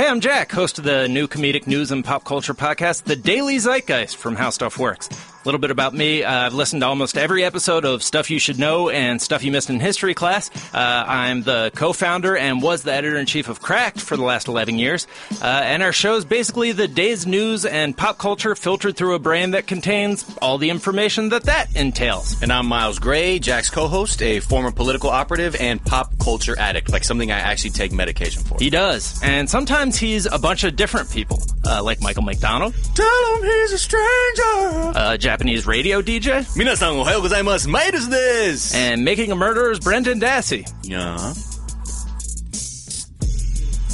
I'm Jack, host of the new comedic news and pop culture podcast, The Daily Zeitgeist from How Stuff Works. A little bit about me. I've listened to almost every episode of Stuff You Should Know and Stuff You Missed in History Class. I'm the co-founder and was the editor-in-chief of Cracked for the last 11 years. And our show is basically the day's news and pop culture filtered through a brain that contains all the information that entails. And I'm Miles Gray, Jack's co-host, a former political operative and pop culture addict, like something I actually take medication for. He does. And sometimes he's a bunch of different people, like Michael McDonald. Tell him he's a stranger. Japanese radio DJ. Minasan ohayo gozaimasu, Midas desu. And Making a Murderer's Brendan Dassey. Yeah.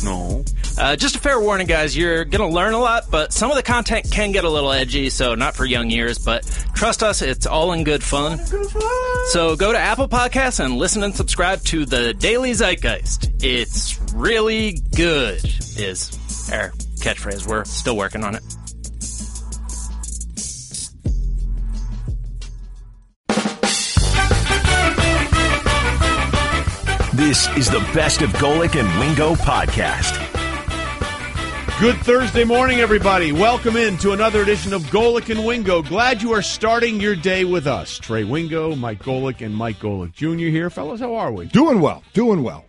No. Just a fair warning, guys, you're going to learn a lot, but some of the content can get a little edgy, so not for young ears, but trust us, it's all in good fun. So go to Apple Podcasts and listen and subscribe to The Daily Zeitgeist. It's really good, is our catchphrase. We're still working on it. This is the Best of Golic and Wingo podcast. Good Thursday morning, everybody. Welcome in to another edition of Golic and Wingo. Glad you are starting your day with us. Trey Wingo, Mike Golic, and Mike Golic Jr. here. Fellas, how are we? Doing well.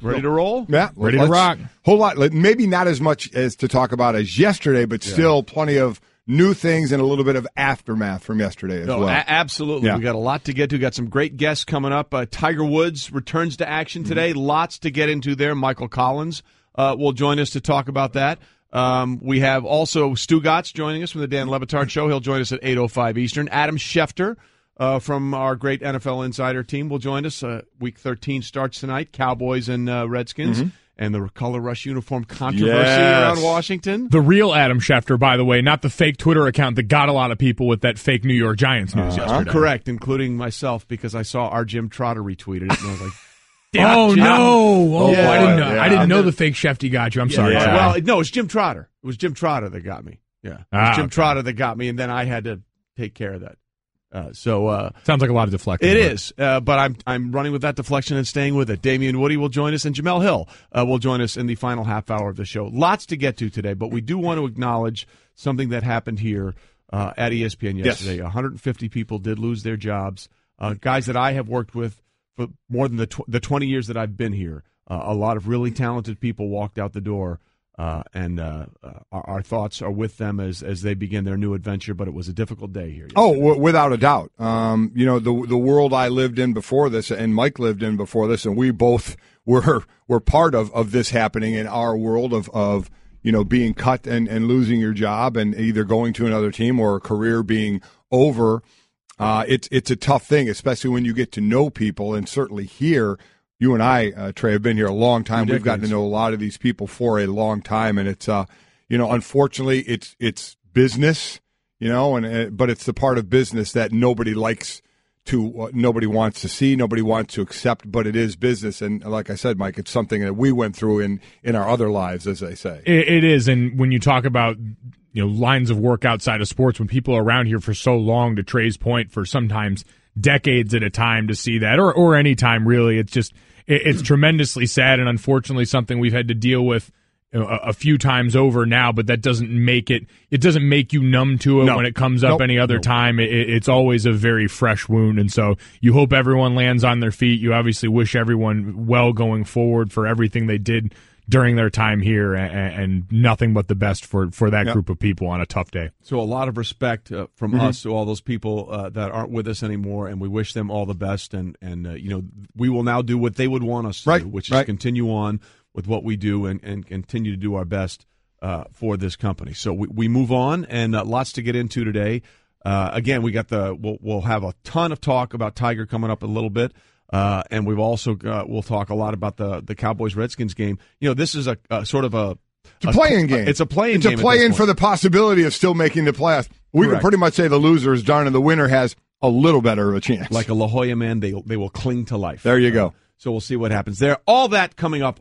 Ready to roll? Yeah. Ready to rock. Whole lot. Maybe not as much as to talk about as yesterday, but still plenty of new things and a little bit of aftermath from yesterday as well. Absolutely. Yeah. We got a lot to get to. Got some great guests coming up. Tiger Woods returns to action today. Lots to get into there. Michael Collins will join us to talk about that. We have also Stugotz joining us from the Dan Le Batard Show. He'll join us at 8:05 Eastern. Adam Schefter from our great NFL Insider team will join us. Week 13 starts tonight. Cowboys and Redskins. Mm-hmm. And the color rush uniform controversy around Washington. The real Adam Schefter, by the way, not the fake Twitter account that got a lot of people with that fake New York Giants news yesterday. Correct, including myself, because I saw our Jim Trotter retweeted it, and I was like, oh, Jim. no. Oh, yeah, I didn't know. Yeah. I didn't know the fake Shefty got you. I'm sorry. Yeah. Well, no, it's Jim Trotter. It was Jim Trotter that got me. Yeah. It was Jim Trotter that got me, and then I had to take care of that. Sounds like a lot of deflection. It is, but I'm running with that deflection and staying with it. Damian Woody will join us, and Jamel Hill will join us in the final half hour of the show. Lots to get to today, but we do want to acknowledge something that happened here at ESPN yesterday. 150 people did lose their jobs. Guys that I have worked with for more than the 20 years that I've been here. A lot of really talented people walked out the door. And our thoughts are with them as they begin their new adventure. But it was a difficult day here yesterday. Oh, without a doubt. The world I lived in before this, and Mike lived in before this, and we both were part of this happening in our world of being cut and losing your job and either going to another team or a career being over. It's a tough thing, especially when you get to know people, and certainly here. You and I, Trey, have been here a long time. We've gotten to know a lot of these people for a long time, and it's, unfortunately, it's business, but it's the part of business that nobody likes to, nobody wants to see, nobody wants to accept, but it is business, and like I said, Mike, it's something that we went through in our other lives, as they say. It is, and when you talk about lines of work outside of sports, when people are around here for so long, to Trey's point, for sometimes decades at a time, to see that, or any time really, it's tremendously sad, and unfortunately something we've had to deal with a few times over now, but that doesn't make it doesn't make you numb to it when it comes up any other time. It's always a very fresh wound, and so you hope everyone lands on their feet. You obviously wish everyone well going forward for everything they did during their time here, and nothing but the best for that group of people on a tough day. So a lot of respect from us to all those people that aren't with us anymore, and we wish them all the best. And we will now do what they would want us to do, which is continue on with what we do and continue to do our best for this company. So we move on, and lots to get into today. Again, we got we'll have a ton of talk about Tiger coming up in a little bit. And we've also we'll talk a lot about the Cowboys-Redskins game. This is a sort of a play-in game. It's a play-in game. It's a play-in for the possibility of still making the playoffs. We can pretty much say the loser is done, and the winner has a little better of a chance. Like a La Jolla man, they will cling to life. There you go. So we'll see what happens there. All that coming up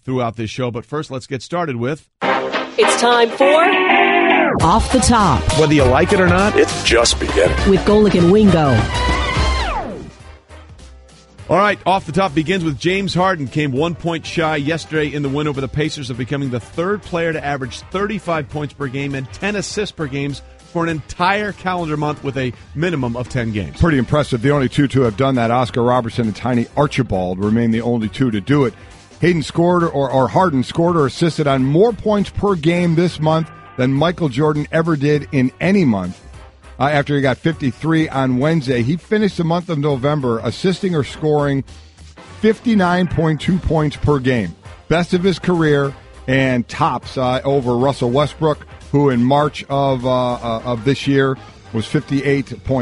throughout this show. But first, let's get started with... It's time for... Off the Top. Whether you like it or not, it's just beginning. With Golic and Wingo. All right, off the top begins with James Harden. Came 1 point shy yesterday in the win over the Pacers of becoming the third player to average 35 points per game and 10 assists per game for an entire calendar month with a minimum of 10 games. Pretty impressive. The only two to have done that, Oscar Robertson and Tiny Archibald, remain the only two to do it. Harden scored or assisted on more points per game this month than Michael Jordan ever did in any month. After he got 53 on Wednesday, he finished the month of November assisting or scoring 59.2 points per game. Best of his career and tops over Russell Westbrook, who in March of this year was 58.9.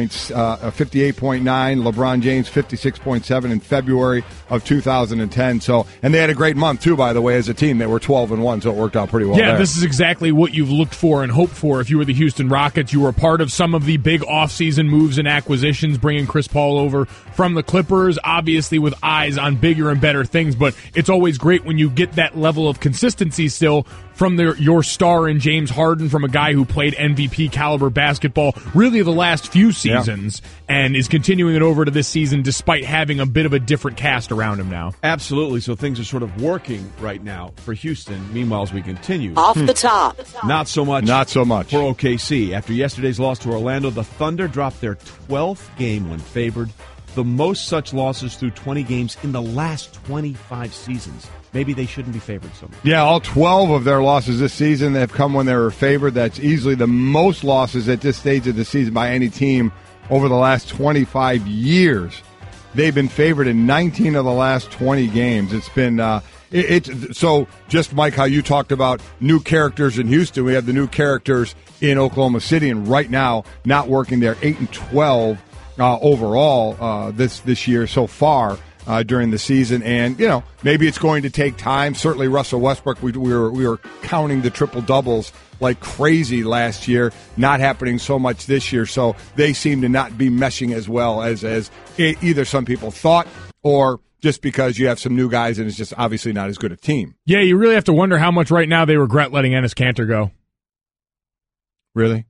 LeBron James 56.7 in February of 2010. So, and they had a great month too, by the way, as a team. They were 12-1, so it worked out pretty well. Yeah, there. This is exactly what you've looked for and hoped for if you were the Houston Rockets. You were a part of some of the big offseason moves and acquisitions, bringing Chris Paul over from the Clippers, obviously with eyes on bigger and better things. But it's always great when you get that level of consistency still from your star in James Harden, from a guy who played MVP caliber basketball really the last few seasons, and is continuing it over to this season despite having a bit of a different cast around him now. Absolutely. So things are sort of working right now for Houston. Meanwhile, as we continue. Off the top. Not so much. Not so much. For OKC. After yesterday's loss to Orlando, the Thunder dropped their 12th game when favored, the most such losses through 20 games in the last 25 seasons. Maybe they shouldn't be favored so much. Yeah, all 12 of their losses this season have come when they were favored. That's easily the most losses at this stage of the season by any team over the last 25 years. They've been favored in 19 of the last 20 games. It's been so just, Mike, how you talked about new characters in Houston. We have the new characters in Oklahoma City, and right now not working there. 8-12 overall this year so far. During the season, and maybe it's going to take time. Certainly, Russell Westbrook, we were counting the triple doubles like crazy last year, not happening so much this year. So they seem to not be meshing as well as either some people thought, or just because you have some new guys and it's just obviously not as good a team. Yeah, you really have to wonder how much right now they regret letting Enes Kanter go. Really?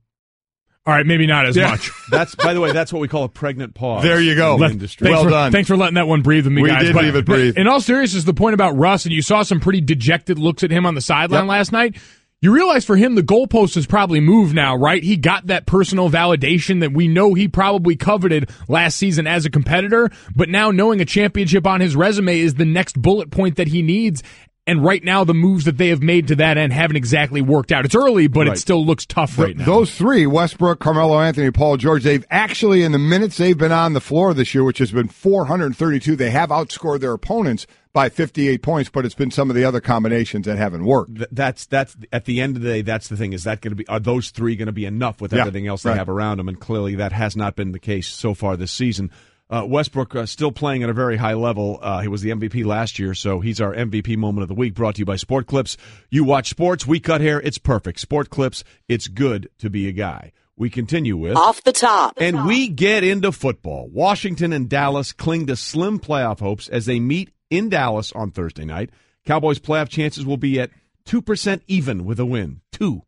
All right, maybe not as much. That's, by the way, that's what we call a pregnant pause. There you go. In the industry. Well done. Thanks for letting that one breathe with me, guys. We did leave it breathe. In all seriousness, the point about Russ, and you saw some pretty dejected looks at him on the sideline last night, you realize for him the goalpost has probably moved now, right? He got that personal validation that we know he probably coveted last season as a competitor, but now knowing a championship on his resume is the next bullet point that he needs. And right now, the moves that they have made to that end haven't exactly worked out. It's early, but it still looks tough right now. Those three, Westbrook, Carmelo Anthony, Paul George, they've actually, in the minutes they've been on the floor this year, which has been 432, they have outscored their opponents by 58 points, but it's been some of the other combinations that haven't worked. That's at the end of the day, that's the thing. Is that going to be, are those three going to be enough with everything else they have around them? And clearly that has not been the case so far this season. Westbrook still playing at a very high level. He was the MVP last year, so he's our MVP moment of the week, brought to you by Sport Clips. You watch sports, we cut hair, it's perfect. Sport Clips, it's good to be a guy. We continue with Off the Top. And we get into football. Washington and Dallas cling to slim playoff hopes as they meet in Dallas on Thursday night. Cowboys' playoff chances will be at 2% even with a win. 2.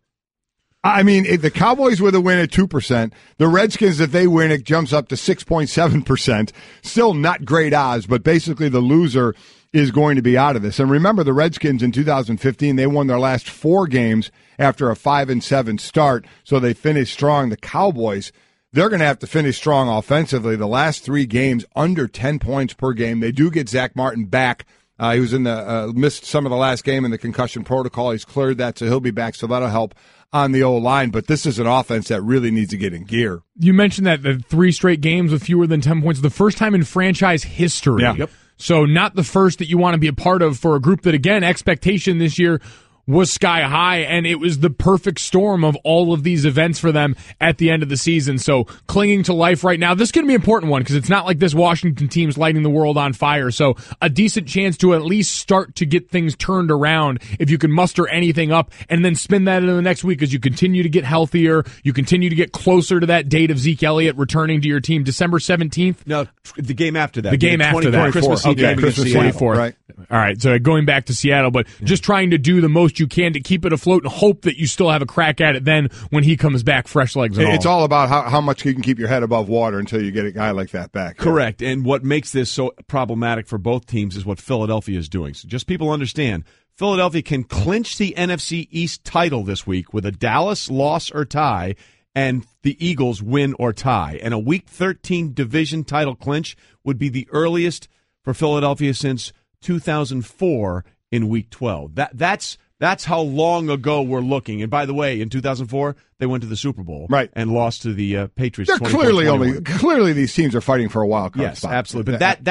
I mean, if the Cowboys with a win at 2%, the Redskins, if they win, it jumps up to 6.7%. Still not great odds, but basically the loser is going to be out of this. And remember, the Redskins in 2015, they won their last 4 games after a 5-7 start, so they finished strong. The Cowboys, they're going to have to finish strong offensively. The last 3 games, under 10 points per game. They do get Zach Martin back. He was in the missed some of the last game in the concussion protocol. He's cleared that, so he'll be back, so that'll help on the O-line, but this is an offense that really needs to get in gear. You mentioned that the 3 straight games with fewer than 10 points, the first time in franchise history. Yeah. Yep. So not the first that you want to be a part of for a group that, again, expectation this year was sky high, and it was the perfect storm of all of these events for them at the end of the season. So clinging to life right now, this is going to be an important one because it's not like this Washington team's lighting the world on fire. So a decent chance to at least start to get things turned around if you can muster anything up and then spin that into the next week as you continue to get healthier, you continue to get closer to that date of Zeke Elliott returning to your team, December 17th. No, the game after that. The game after that. Christmas Eve. Okay, Christmas 24th. Right. All right, so going back to Seattle, but just trying to do the most utmost you can to keep it afloat and hope that you still have a crack at it then when he comes back fresh legs and all. It's all about how much you can keep your head above water until you get a guy like that back. Correct. And what makes this so problematic for both teams is what Philadelphia is doing. So just people understand, Philadelphia can clinch the NFC East title this week with a Dallas loss or tie and the Eagles win or tie. And a Week 13 division title clinch would be the earliest for Philadelphia since 2004 in Week 12. That's how long ago we're looking. And by the way, in 2004, they went to the Super Bowl, right, and lost to the Patriots. They're clearly these teams are fighting for a wild card spot. Yes, absolutely. But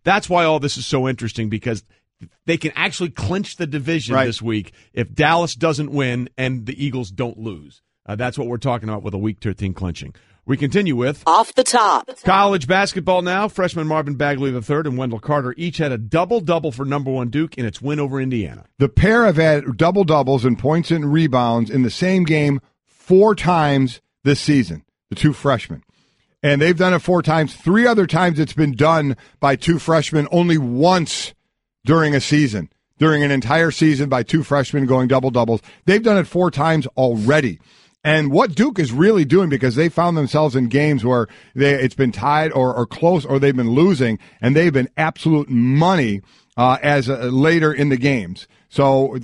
that's why all this is so interesting, because they can actually clinch the division this week if Dallas doesn't win and the Eagles don't lose. That's what we're talking about with a Week 13 clinching. We continue with Off the Top. College basketball now. Freshman Marvin Bagley III and Wendell Carter each had a double-double for number one Duke in its win over Indiana. The pair have had double-doubles in points and rebounds in the same game 4 times this season, the two freshmen. And they've done it 4 times. 3 other times it's been done by 2 freshmen, only once during a season, during an entire season by 2 freshmen going double-doubles. They've done it 4 times already. And what Duke is really doing, because they found themselves in games where it's been tied or close, or they've been losing, and they've been absolute money later in the games. So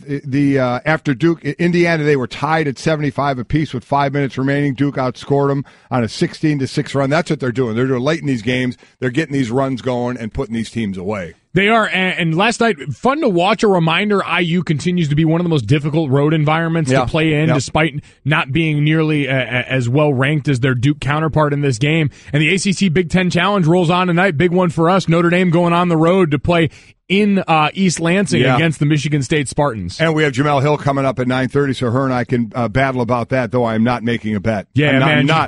after Duke, Indiana, they were tied at 75 apiece with 5 minutes remaining. Duke outscored them on a 16-6 run. That's what they're doing. They're doing late in these games. They're getting these runs going and putting these teams away. They are, and last night, fun to watch. A reminder, IU continues to be one of the most difficult road environments to play in, despite not being nearly as well ranked as their Duke counterpart in this game. And the ACC Big Ten Challenge rolls on tonight. Big one for us. Notre Dame going on the road to play in East Lansing against the Michigan State Spartans. And we have Jamel Hill coming up at 9:30, so her and I can battle about that, though I'm not making a bet. Yeah,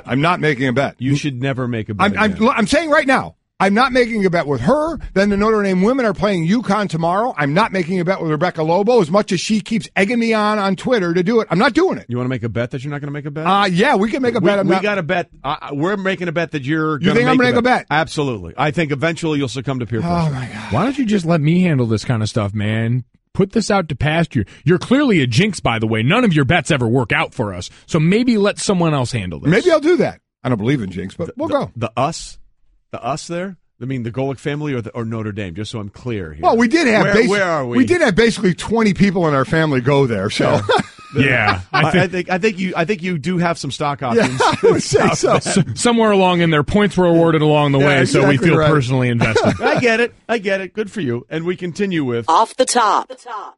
I'm not making a bet. You should never make a bet. I'm saying right now, I'm not making a bet with her. Then the Notre Dame women are playing UConn tomorrow. I'm not making a bet with Rebecca Lobo, as much as she keeps egging me on Twitter to do it. I'm not doing it. You want to make a bet that you're not going to make a bet? Yeah, we can make a bet. We got a bet. We're making a bet that you're going to make a bet. You think I'm going to make a bet? Absolutely. I think eventually you'll succumb to peer pressure. Oh, my God. Why don't you just let me handle this kind of stuff, man? Put this out to pasture. You're clearly a jinx, by the way. None of your bets ever work out for us. So maybe let someone else handle this. Maybe I'll do that. I don't believe in jinx, but we'll go. The us there? I mean, the Golic family or Notre Dame, just so I'm clear here. Well, we did have where are we? We did have basically 20 people in our family go there, so yeah. I think you do have some stock options. Yeah, I would say so. Somewhere along in there, points were awarded along the way, exactly, so we feel right. personally invested. I get it. Good for you. And we continue with Off the Top.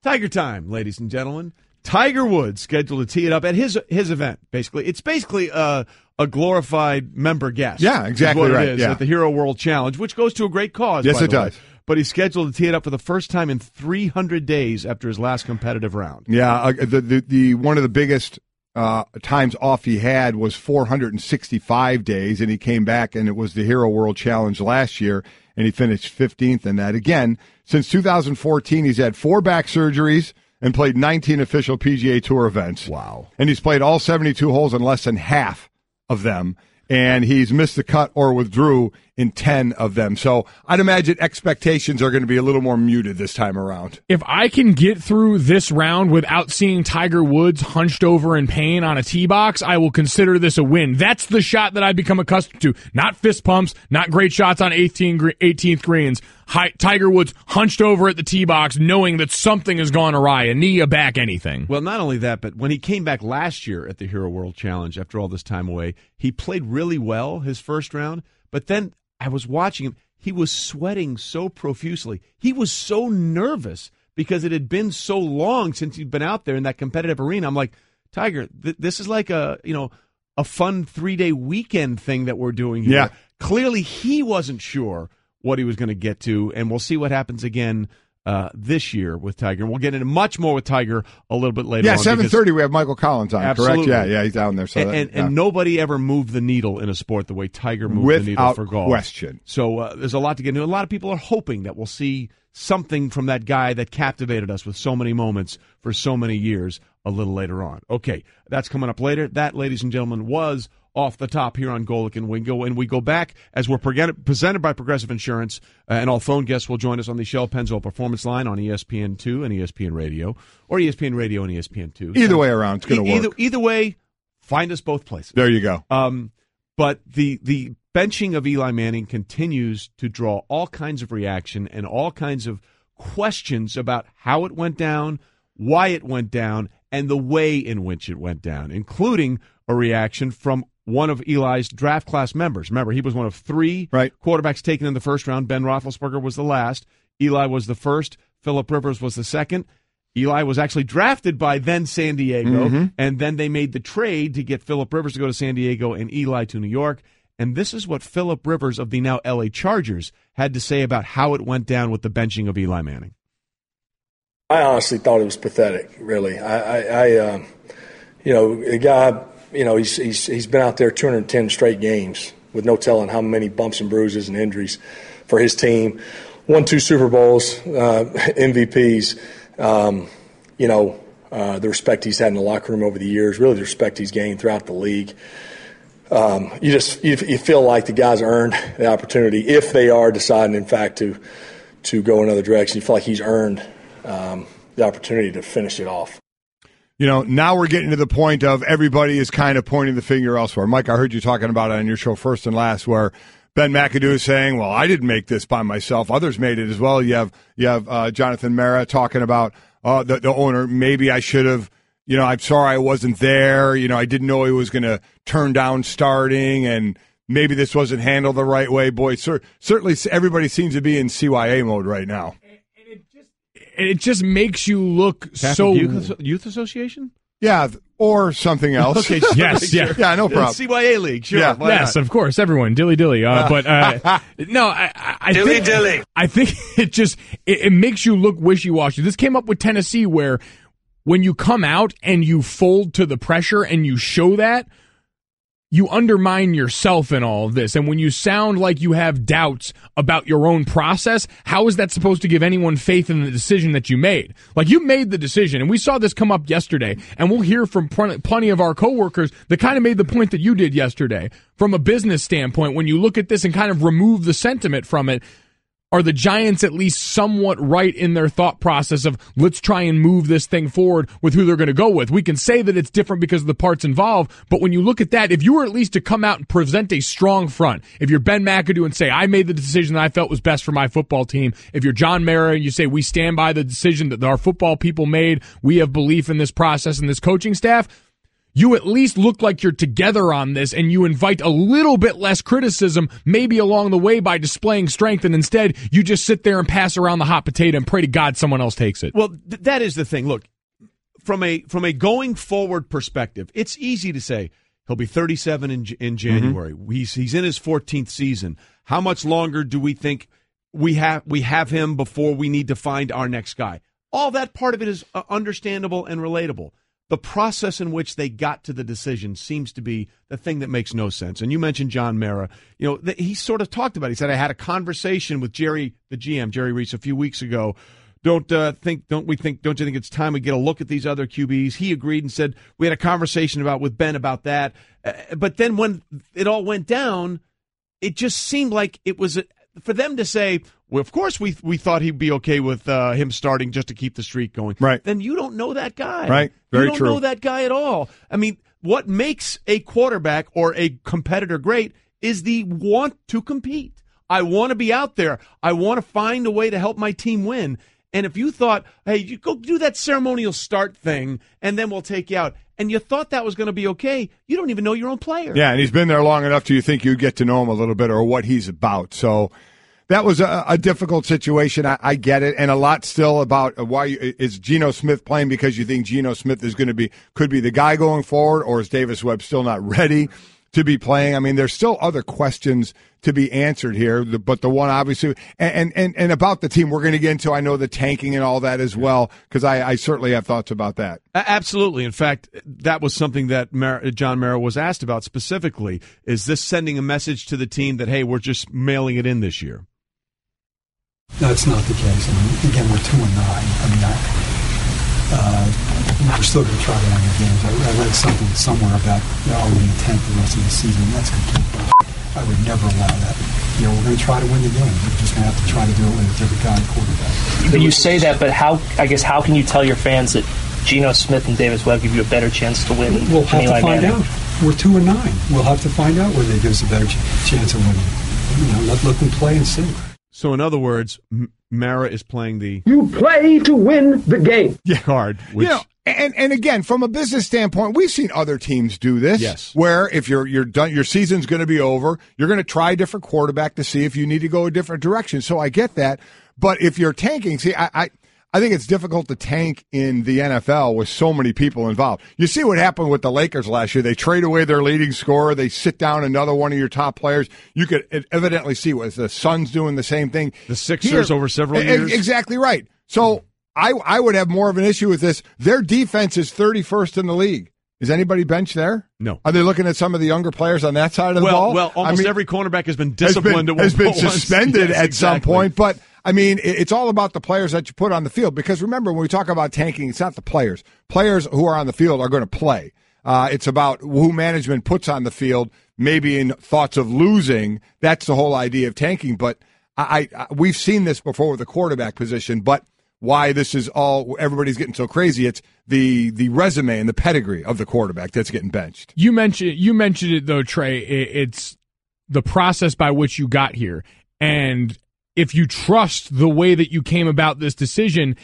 Tiger time, ladies and gentlemen. Tiger Woods scheduled to tee it up at his event. Basically, it's basically a glorified member guest. Yeah, exactly is what right. It is at the Hero World Challenge, which goes to a great cause. Yes, it does. But he's scheduled to tee it up for the first time in 300 days after his last competitive round. Yeah, the one of the biggest times off he had was 465 days, and he came back, and it was the Hero World Challenge last year, and he finished 15th in that. Again, since 2014, he's had 4 back surgeries and played 19 official PGA Tour events. Wow. And he's played all 72 holes in less than half of them, and he's missed the cut or withdrew in 10 of them. So I'd imagine expectations are going to be a little more muted this time around. If I can get through this round without seeing Tiger Woods hunched over in pain on a tee box, I will consider this a win. That's the shot that I've become accustomed to. Not fist pumps, not great shots on 18th greens. Tiger Woods hunched over at the tee box knowing that something has gone awry, a knee, a back, anything. Well, not only that, but when he came back last year at the Hero World Challenge after all this time away, he played really well his first round, but then I was watching him. He was sweating so profusely. He was so nervous because it had been so long since he'd been out there in that competitive arena. I'm like, Tiger, this is like a fun 3-day weekend thing that we're doing here. Yeah. Clearly, he wasn't sure what he was going to get to, and we'll see what happens again this year with Tiger. And we'll get into much more with Tiger a little bit later on. 7:30 we have Michael Collins on, absolutely. Correct? Yeah, he's down there. So and nobody ever moved the needle in a sport the way Tiger moved the needle for golf. Without question. So there's a lot to get into. A lot of people are hoping that we'll see something from that guy that captivated us with so many moments for so many years a little later on. Okay, that's coming up later. That, ladies and gentlemen, was Off the Top here on Golic and Wingo. And we go back as we're presented by Progressive Insurance, and all phone guests will join us on the Shell Pennzoil Performance Line on ESPN2 and ESPN Radio, or ESPN Radio and ESPN2. Either way around, it's going to work. Either way, find us both places. There you go. But the benching of Eli Manning continues to draw all kinds of reaction and all kinds of questions about how it went down, why it went down, and the way in which it went down, including a reaction from one of Eli's draft class members. Remember, he was one of three quarterbacks taken in the first round. Ben Roethlisberger was the last. Eli was the first. Phillip Rivers was the second. Eli was actually drafted by then San Diego, and then they made the trade to get Phillip Rivers to go to San Diego and Eli to New York. And this is what Phillip Rivers of the now L.A. Chargers had to say about how it went down with the benching of Eli Manning. I honestly thought it was pathetic, really. The guy, he's been out there 210 straight games with no telling how many bumps and bruises and injuries for his team. Won 2 Super Bowls, MVPs. The respect he's had in the locker room over the years, really the respect he's gained throughout the league. You feel like the guys earned the opportunity if they are deciding, in fact, to go another direction. You feel like he's earned the opportunity to finish it off. Now we're getting to the point of everybody is kind of pointing the finger elsewhere. Mike, I heard you talking about it on your show First and Last, where Ben McAdoo is saying, well, I didn't make this by myself. Others made it as well. You have Jonathan Mara talking about the owner. Maybe I should have, I'm sorry I wasn't there. I didn't know he was going to turn down starting, and maybe this wasn't handled the right way. Boy, certainly everybody seems to be in CYA mode right now. It just makes you look so... Youth Association? Yeah, or something else. Okay, yes, yeah. Yeah, no problem. CYA League, sure. Yeah. Yes, of course, everyone. Dilly. But no, I think it makes you look wishy-washy. This came up with Tennessee, where when you come out and you fold to the pressure and you show that, you undermine yourself in all of this. And when you sound like you have doubts about your own process, how is that supposed to give anyone faith in the decision that you made? Like, you made the decision, and we saw this come up yesterday, and we'll hear from plenty of our coworkers that kind of made the point that you did yesterday. From a business standpoint, when you look at this and kind of remove the sentiment from it, are the Giants at least somewhat right in their thought process of, let's try and move this thing forward with who they're going to go with? We can say that it's different because of the parts involved, but when you look at that, if you were at least to come out and present a strong front, if you're Ben McAdoo and say, I made the decision that I felt was best for my football team, if you're John Mara and you say, we stand by the decision that our football people made, we have belief in this process and this coaching staff, you at least look like you're together on this, and you invite a little bit less criticism maybe along the way by displaying strength, and instead you just sit there and pass around the hot potato and pray to God someone else takes it. Well, that is the thing. Look, from a going forward perspective, it's easy to say he'll be 37 in January. He's in his 14th season. How much longer do we think we have him before we need to find our next guy? All that part of it is understandable and relatable. The process in which they got to the decision seems to be the thing that makes no sense. And you mentioned John Mara. He sort of talked about it. He said, I had a conversation with Jerry, the GM, Jerry Reese, a few weeks ago. Don't you think it's time we get a look at these other QBs? He agreed and said, we had a conversation with Ben about that. But then when it all went down, it just seemed like it was for them to say, well, of course we thought he'd be okay with him starting just to keep the streak going. Right. Then you don't know that guy. Right. Very true. You don't know that guy at all. I mean, what makes a quarterback or a competitor great is the want to compete. I want to be out there. I want to find a way to help my team win. And if you thought, hey, you go do that ceremonial start thing, and then we'll take you out, and you thought that was going to be okay, you don't even know your own player. Yeah, and he's been there long enough to you think you'd get to know him a little bit or what he's about. So that was a difficult situation. I get it, and a lot still about why is Geno Smith playing because you think Geno Smith is could be the guy going forward, or is Davis Webb still not ready to be playing? I mean, there's still other questions to be answered here, but the one obviously, and about the team we're going to get into, I know the tanking and all that as well, because I certainly have thoughts about that. Absolutely. In fact, that was something that John Mara was asked about specifically. Is this sending a message to the team that, hey, we're just mailing it in this year? No, it's not the case. I mean, again, we're 2-9. I mean, we're still going to try to win the games. I read something somewhere about we're in 10th the rest of the season. That's complete bullshit. I would never allow that. We're going to try to win the game. We're just going to have to try to do it with a different guy quarterback. But you say that, but how can you tell your fans that Geno Smith and Davis Webb give you a better chance to win? We'll have Eli to find Manning? out. We're 2-9. We'll have to find out whether they give us a better chance of winning. Let them play and see. So, in other words, Mara is playing the "you play to win the game" card. Which, and again, from a business standpoint, we've seen other teams do this. Yes. Where if you're done, your season's going to be over. You're going to try a different quarterback to see if you need to go a different direction. So I get that. But if you're tanking, see, I think it's difficult to tank in the NFL with so many people involved. You see what happened with the Lakers last year. They trade away their leading scorer. They sit down another one of your top players. You could evidently see what the Suns doing the same thing. The Sixers over several years. Exactly right. So I would have more of an issue with this. Their defense is 31st in the league. Is anybody benched there? No. Are they looking at some of the younger players on that side of the ball? Well, almost every cornerback has been disciplined. Has been suspended at some point. But, I mean, it's all about the players that you put on the field. Because remember, when we talk about tanking, it's not the players. Players who are on the field are going to play. It's about who management puts on the field, maybe in thoughts of losing. That's the whole idea of tanking. But we've seen this before with the quarterback position. But why this is all everybody's getting so crazy, it's the resume and the pedigree of the quarterback that's getting benched. You mentioned it though, Trey. It's the process by which you got here, and if you trust the way that you came about this decision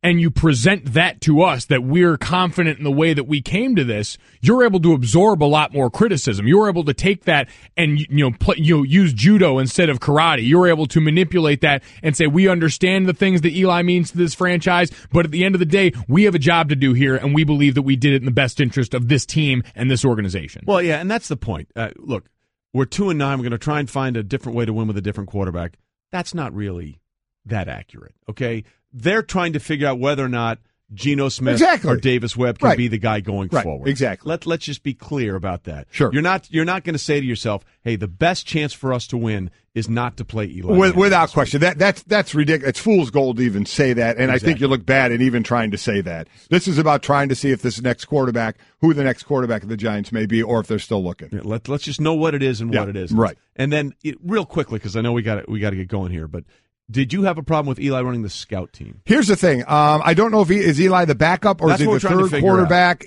and you present that to us, that we're confident in the way that we came to this, you're able to absorb a lot more criticism. You're able to take that and use judo instead of karate. You're able to manipulate that and say, we understand the things that Eli means to this franchise, but at the end of the day, we have a job to do here, and we believe that we did it in the best interest of this team and this organization. Well, yeah, and that's the point. Look, we're 2-9. We're going to try and find a different way to win with a different quarterback. That's not really that accurate, okay? They're trying to figure out whether or not Geno Smith or Davis Webb can be the guy going forward. Exactly. Let's just be clear about that. Sure. You're not going to say to yourself, "Hey, the best chance for us to win is not to play Eli." Without question. That's ridiculous. It's fool's gold to even say that, and I think you look bad in even trying to say that. This is about trying to see if this next quarterback, who the next quarterback of the Giants may be, or if they're still looking. Yeah, let's just know what it is and what it isn't. Right. And then real quickly, because I know we got to get going here, but did you have a problem with Eli running the scout team? Here's the thing. I don't know if is Eli the backup or That's is he the third quarterback.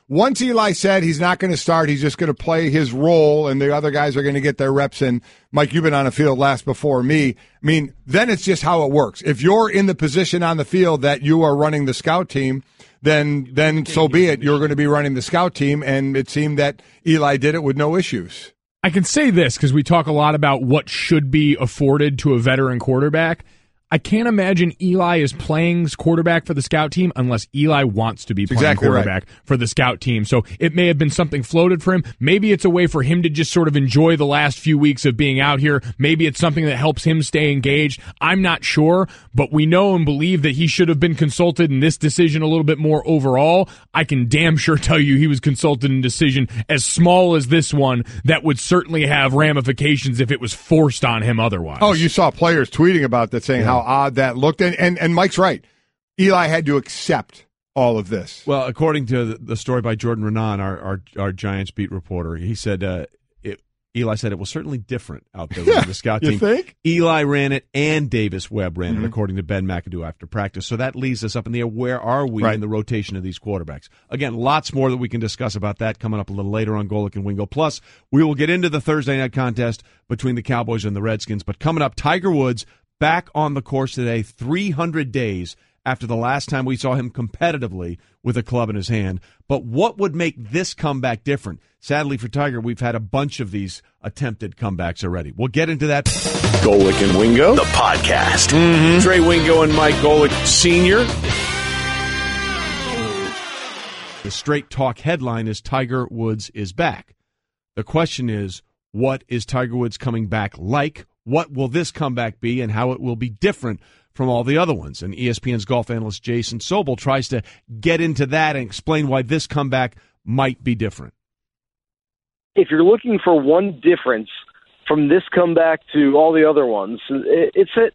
Once Eli said he's not going to start, he's just going to play his role, and the other guys are going to get their reps in. Mike, you've been on the field last before me. I mean, then it's just how it works. If you're in the position on the field that you are running the scout team, then so be it. You're going to be running the scout team, and it seemed that Eli did it with no issues. I can say this because we talk a lot about what should be afforded to a veteran quarterback. I can't imagine Eli is playing quarterback for the scout team unless Eli wants to be playing quarterback for the scout team. So it may have been something floated for him. Maybe it's a way for him to just sort of enjoy the last few weeks of being out here. Maybe it's something that helps him stay engaged. I'm not sure, but we know and believe that he should have been consulted in this decision a little bit more overall. I can damn sure tell you he was consulted in a decision as small as this one that would certainly have ramifications if it was forced on him otherwise. Oh, you saw players tweeting about that, saying how odd that looked. And Mike's right. Eli had to accept all of this. Well, according to the story by Jordan Renan, our Giants beat reporter, he said Eli said it was certainly different out there with the scout team. You think? Eli ran it and Davis Webb ran it, according to Ben McAdoo after practice. So that leaves us up in the air. Where are we in the rotation of these quarterbacks? Again, lots more that we can discuss about that coming up a little later on Golic and Wingo. Plus, we will get into the Thursday night contest between the Cowboys and the Redskins. But coming up, Tiger Woods back on the course today, 300 days after the last time we saw him competitively with a club in his hand. But what would make this comeback different? Sadly for Tiger, we've had a bunch of these attempted comebacks already. We'll get into that. Golic and Wingo, the podcast. Trey Wingo and Mike Golic Sr. The Straight Talk headline is Tiger Woods is back. The question is, what is Tiger Woods coming back like? What will this comeback be, and how it will be different from all the other ones? And ESPN's golf analyst Jason Sobel tries to get into that and explain why this comeback might be different. If you're looking for one difference from this comeback to all the other ones, it's that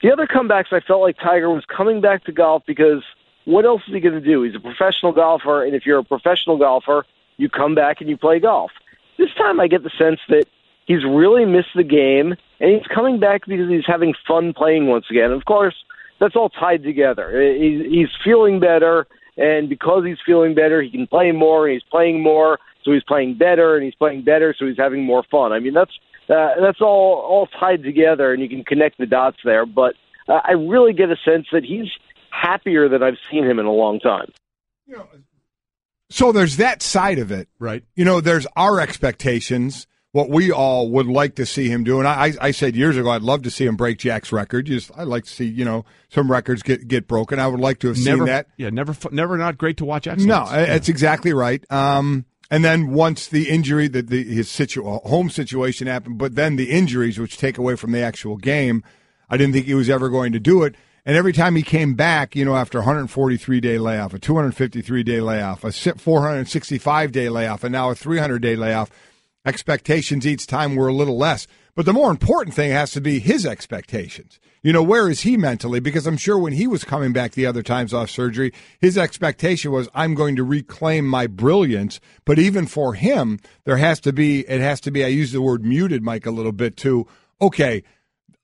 the other comebacks I felt like Tiger was coming back to golf because what else is he going to do? He's a professional golfer, and if you're a professional golfer, you come back and you play golf. This time I get the sense that he's really missed the game, and he's coming back because he's having fun playing once again. Of course, that's all tied together. He's feeling better, and because he's feeling better, he can play more, and he's playing more, so he's playing better, and he's playing better, so he's having more fun. I mean, that's all tied together, and you can connect the dots there. But I really get a sense that he's happier than I've seen him in a long time. So there's that side of it. Right. There's our expectations, what we all would like to see him do. And I said years ago I'd love to see him break Jack's record. I'd like to see, some records get broken. I would like to have seen that. Yeah, never not great to watch excellence. No, that's exactly right. And then once the injury, his home situation happened, but then the injuries, which take away from the actual game, I didn't think he was ever going to do it. And every time he came back, after a 143-day layoff, a 253-day layoff, a 465-day layoff, and now a 300-day layoff, expectations each time were a little less. But the more important thing has to be his expectations. Where is he mentally? Because I'm sure when he was coming back the other times off surgery, his expectation was, I'm going to reclaim my brilliance. But even for him, it has to be, I use the word muted, Mike, a little bit too. Okay,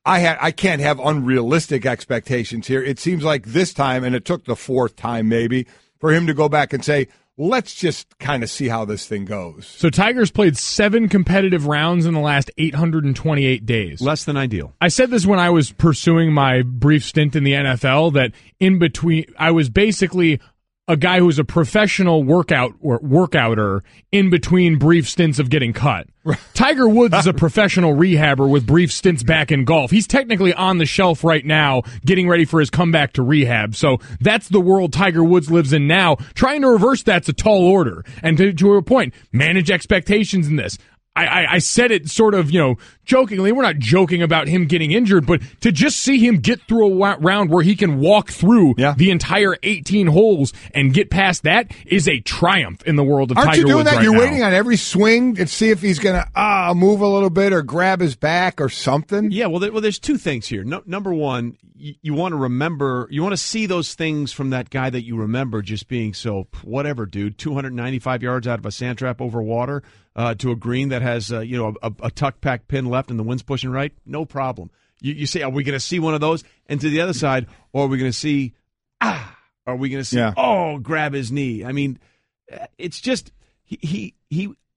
I can't have unrealistic expectations here. It seems like this time, and it took the fourth time maybe, for him to go back and say, let's just kind of see how this thing goes. So Tiger's played 7 competitive rounds in the last 828 days. Less than ideal. I said this when I was pursuing my brief stint in the NFL, that in between, I was basically a guy who was a professional workouter in between brief stints of getting cut. Tiger Woods is a professional rehabber with brief stints back in golf. He's technically on the shelf right now, getting ready for his comeback to rehab. So that's the world Tiger Woods lives in now. Trying to reverse that's a tall order. And to your point, manage expectations in this. I said it sort of, jokingly. We're not joking about him getting injured, but to just see him get through a round where he can walk through the entire 18 holes and get past that is a triumph in the world of Tiger Woods. Aren't you doing that? You're now. Waiting on every swing to see if he's going to move a little bit or grab his back or something? Yeah, well, there's two things here. Number one, you want to remember, you want to see those things from that guy that you remember just being so, whatever, dude, 295 yards out of a sand trap over water to a green that has, a tuck pack pin left and the wind's pushing right. No problem. You say, are we going to see one of those? And to the other side, or are we going to see, are we going to see, grab his knee? I mean, it's just, he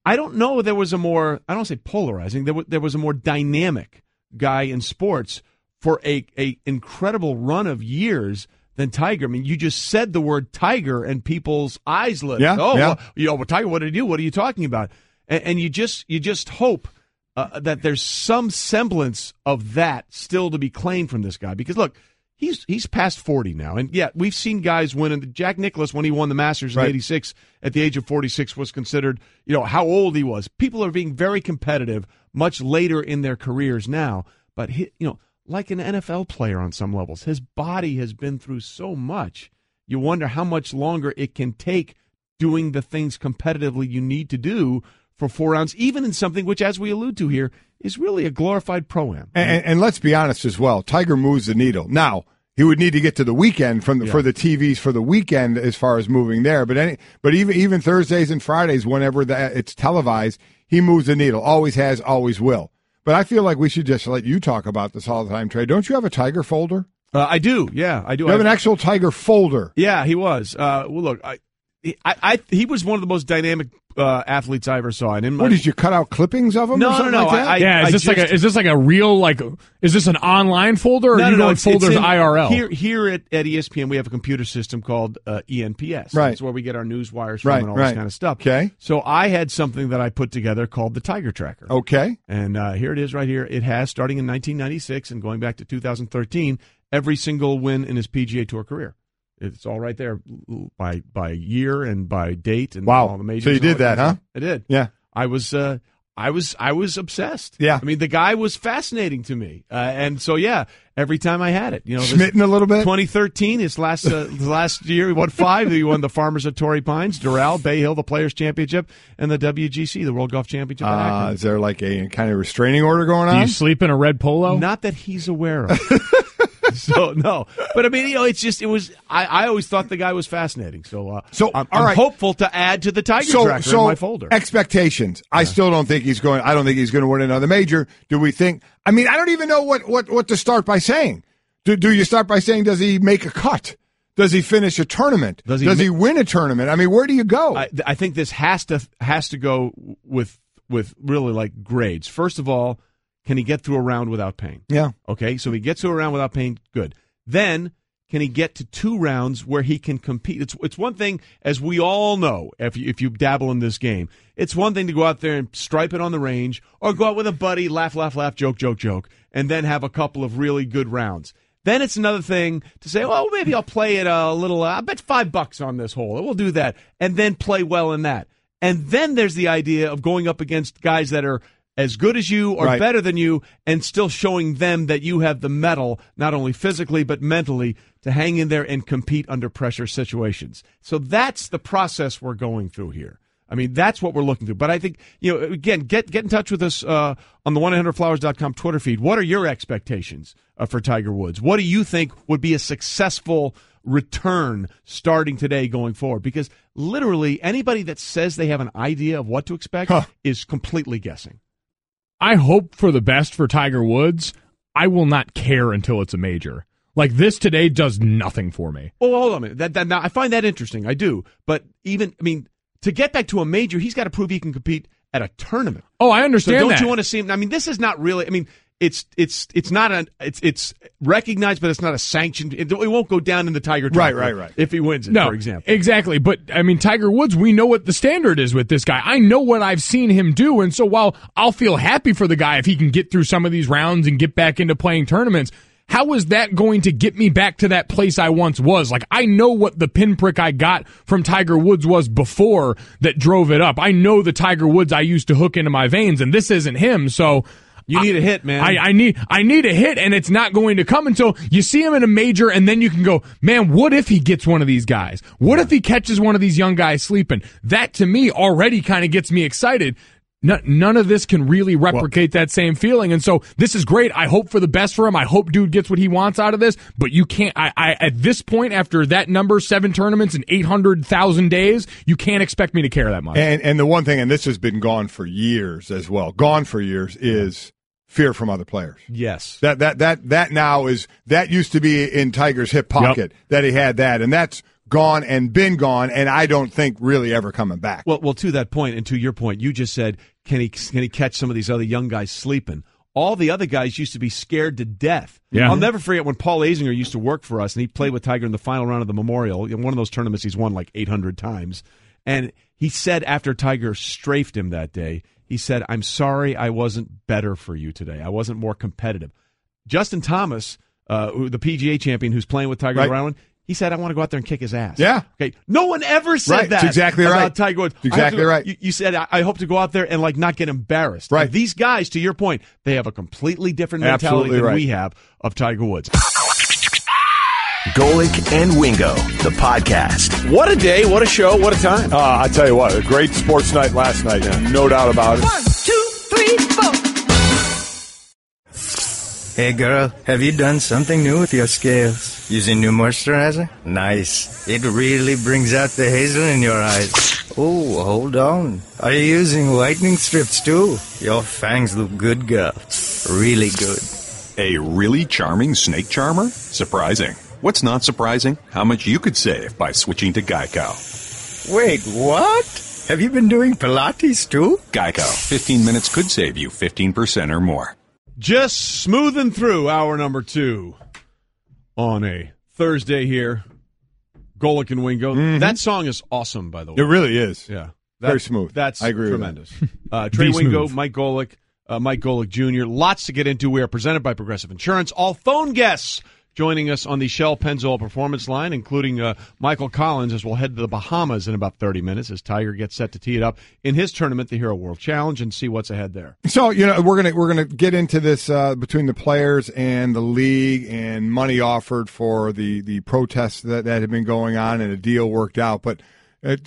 I don't know, there was a more, I don't say polarizing, there was a more dynamic guy in sports for a incredible run of years than Tiger. I mean, you just said the word Tiger and people's eyes lit. Well, Tiger, what did he do? What are you talking about? And you just hope that there's some semblance of that still to be claimed from this guy. Because, look, he's past 40 now. And, yeah, we've seen guys win. And Jack Nicklaus, when he won the Masters in 86, at the age of 46, was considered, how old he was. People are being very competitive much later in their careers now. But, like an NFL player on some levels, his body has been through so much. You wonder how much longer it can take doing the things competitively you need to do for 4 rounds, even in something which, as we allude to here, is really a glorified pro-am. And let's be honest as well, Tiger moves the needle. Now, he would need to get to the weekend for the TVs for the weekend as far as moving there. But even Thursdays and Fridays, whenever it's televised, he moves the needle. Always has, always will. But I feel like we should just let you talk about this all the time, Trey. Don't you have a Tiger folder? I do. Yeah, I do. You have an actual Tiger folder. Yeah, he was. Well, look, he was one of the most dynamic athletes I ever saw. What did you cut out clippings of him? No. Like that? Is this like a real is this an online folder or no, folders IRL? Here at ESPN we have a computer system called ENPS. Right. That's where we get our news wires from and all this kind of stuff. Okay. So I had something that I put together called the Tiger Tracker. Okay. And here it is right here. It has, starting in 1996 and going back to 2013, every single win in his PGA Tour career. It's all right there by year and by date and all the majors. So you did that, huh? I did. Yeah. I was obsessed. Yeah. I mean, the guy was fascinating to me. And so, every time I had it, smitten a little bit. 2013, his last year, he won 5. He won the Farmers at Torrey Pines, Doral, Bay Hill, the Players Championship, and the WGC, the World Golf Championship. Is there like a kind of restraining order going on? Do you sleep in a red polo? Not that he's aware of. So no, but I mean, it was. I always thought the guy was fascinating. So I'm right. hopeful to add to the Tiger tracker in my folder. Expectations. I still don't think he's going. I don't think he's going to win another major. Do we think? I mean, I don't even know what to start by saying. Do you start by saying, does he make a cut? Does he finish a tournament? Does he win a tournament? I mean, where do you go? I think this has to go with really like grades. First of all, can he get through a round without pain? Yeah. Okay, so if he gets through a round without pain, good. Then, can he get to 2 rounds where he can compete? It's one thing, as we all know, if you dabble in this game, it's one thing to go out there and stripe it on the range, or go out with a buddy, laugh, joke, and then have a couple of really good rounds. Then it's another thing to say, well, maybe I'll play it a little, I bet $5 on this hole. We'll do that, and then play well in that. And then there's the idea of going up against guys that are as good as you or better than you, and still showing them that you have the mettle, not only physically but mentally, to hang in there and compete under pressure situations. So that's the process we're going through here. I mean, that's what we're looking through. But I think, again, get in touch with us on the 1-800-Flowers.com Twitter feed. What are your expectations for Tiger Woods? What do you think would be a successful return starting today going forward? Because literally anybody that says they have an idea of what to expect is completely guessing. I hope for the best for Tiger Woods. I will not care until it's a major. Like, this today does nothing for me. Oh, hold on a minute. Now, I find that interesting. I do. But to get back to a major, he's got to prove he can compete at a tournament. Oh, I understand so that. Don't you want to see him? I mean, this is not really. I mean, it's recognized, but it's not a sanctioned. It won't go down in the Tiger Trophy right. if he wins it, no, for example. Exactly. But, I mean, Tiger Woods, we know what the standard is with this guy. I know what I've seen him do, and so while I'll feel happy for the guy if he can get through some of these rounds and get back into playing tournaments, how is that going to get me back to that place I once was? Like, I know what the pinprick I got from Tiger Woods was before that drove it up. I know the Tiger Woods I used to hook into my veins, and this isn't him, so you need a hit, man. I need a hit, and it's not going to come until you see him in a major, and then you can go, man, what if he gets one of these guys? What if he catches one of these young guys sleeping? That, to me, already kind of gets me excited. None of this can really replicate that same feeling, and so this is great. I hope for the best for him. I hope dude gets what he wants out of this, but you can't. I at this point, after that number, 7 tournaments in 800,000 days, you can't expect me to care that much. And the one thing, and this has been gone for years as well, is fear from other players. Yes. That now is, that used to be in Tiger's hip pocket, that he had that, and that's gone and been gone, and I don't think really ever coming back. Well, to that point, and to your point, you just said, can he catch some of these other young guys sleeping? All the other guys used to be scared to death. Yeah. I'll never forget when Paul Azinger used to work for us, and he played with Tiger in the final round of the Memorial. In one of those tournaments he's won like 800 times. And he said after Tiger strafed him that day, he said, I'm sorry I wasn't better for you today. I wasn't more competitive. Justin Thomas, the PGA champion who's playing with Tiger around, he said, I want to go out there and kick his ass. Yeah. Okay. No one ever said that. That's exactly about Tiger Woods. Exactly right. You said, I hope to go out there and not get embarrassed. Right. And these guys, to your point, they have a completely different mentality than we have of Tiger Woods. Golic and Wingo, the podcast. What a day, what a show, what a time. I tell you what, a great sports night last night. No doubt about it. 1, 2, 3, 4. Hey girl, have you done something new with your scales? Using new moisturizer? Nice. It really brings out the hazel in your eyes. Oh, hold on. Are you using whitening strips too? Your fangs look good, girl. Really good. A really charming snake charmer? Surprising. What's not surprising? How much you could save by switching to Geico. Wait, what? Have you been doing Pilates too? Geico. 15 minutes could save you 15% or more. Just smoothing through hour number 2 on a Thursday here. Golic and Wingo. Mm-hmm. That song is awesome, by the way. It really is. Yeah. Very smooth. That's I agree tremendous. With that. Trey Wingo, Mike Golic, Mike Golic Jr. Lots to get into. We are presented by Progressive Insurance. All phone guests joining us on the Shell Pennzoil Performance Line, including Michael Collins, as we'll head to the Bahamas in about 30 minutes as Tiger gets set to tee it up in his tournament, the Hero World Challenge, and see what's ahead there. So, we're gonna get into this between the players and the league and money offered for the protests that have been going on and a deal worked out. But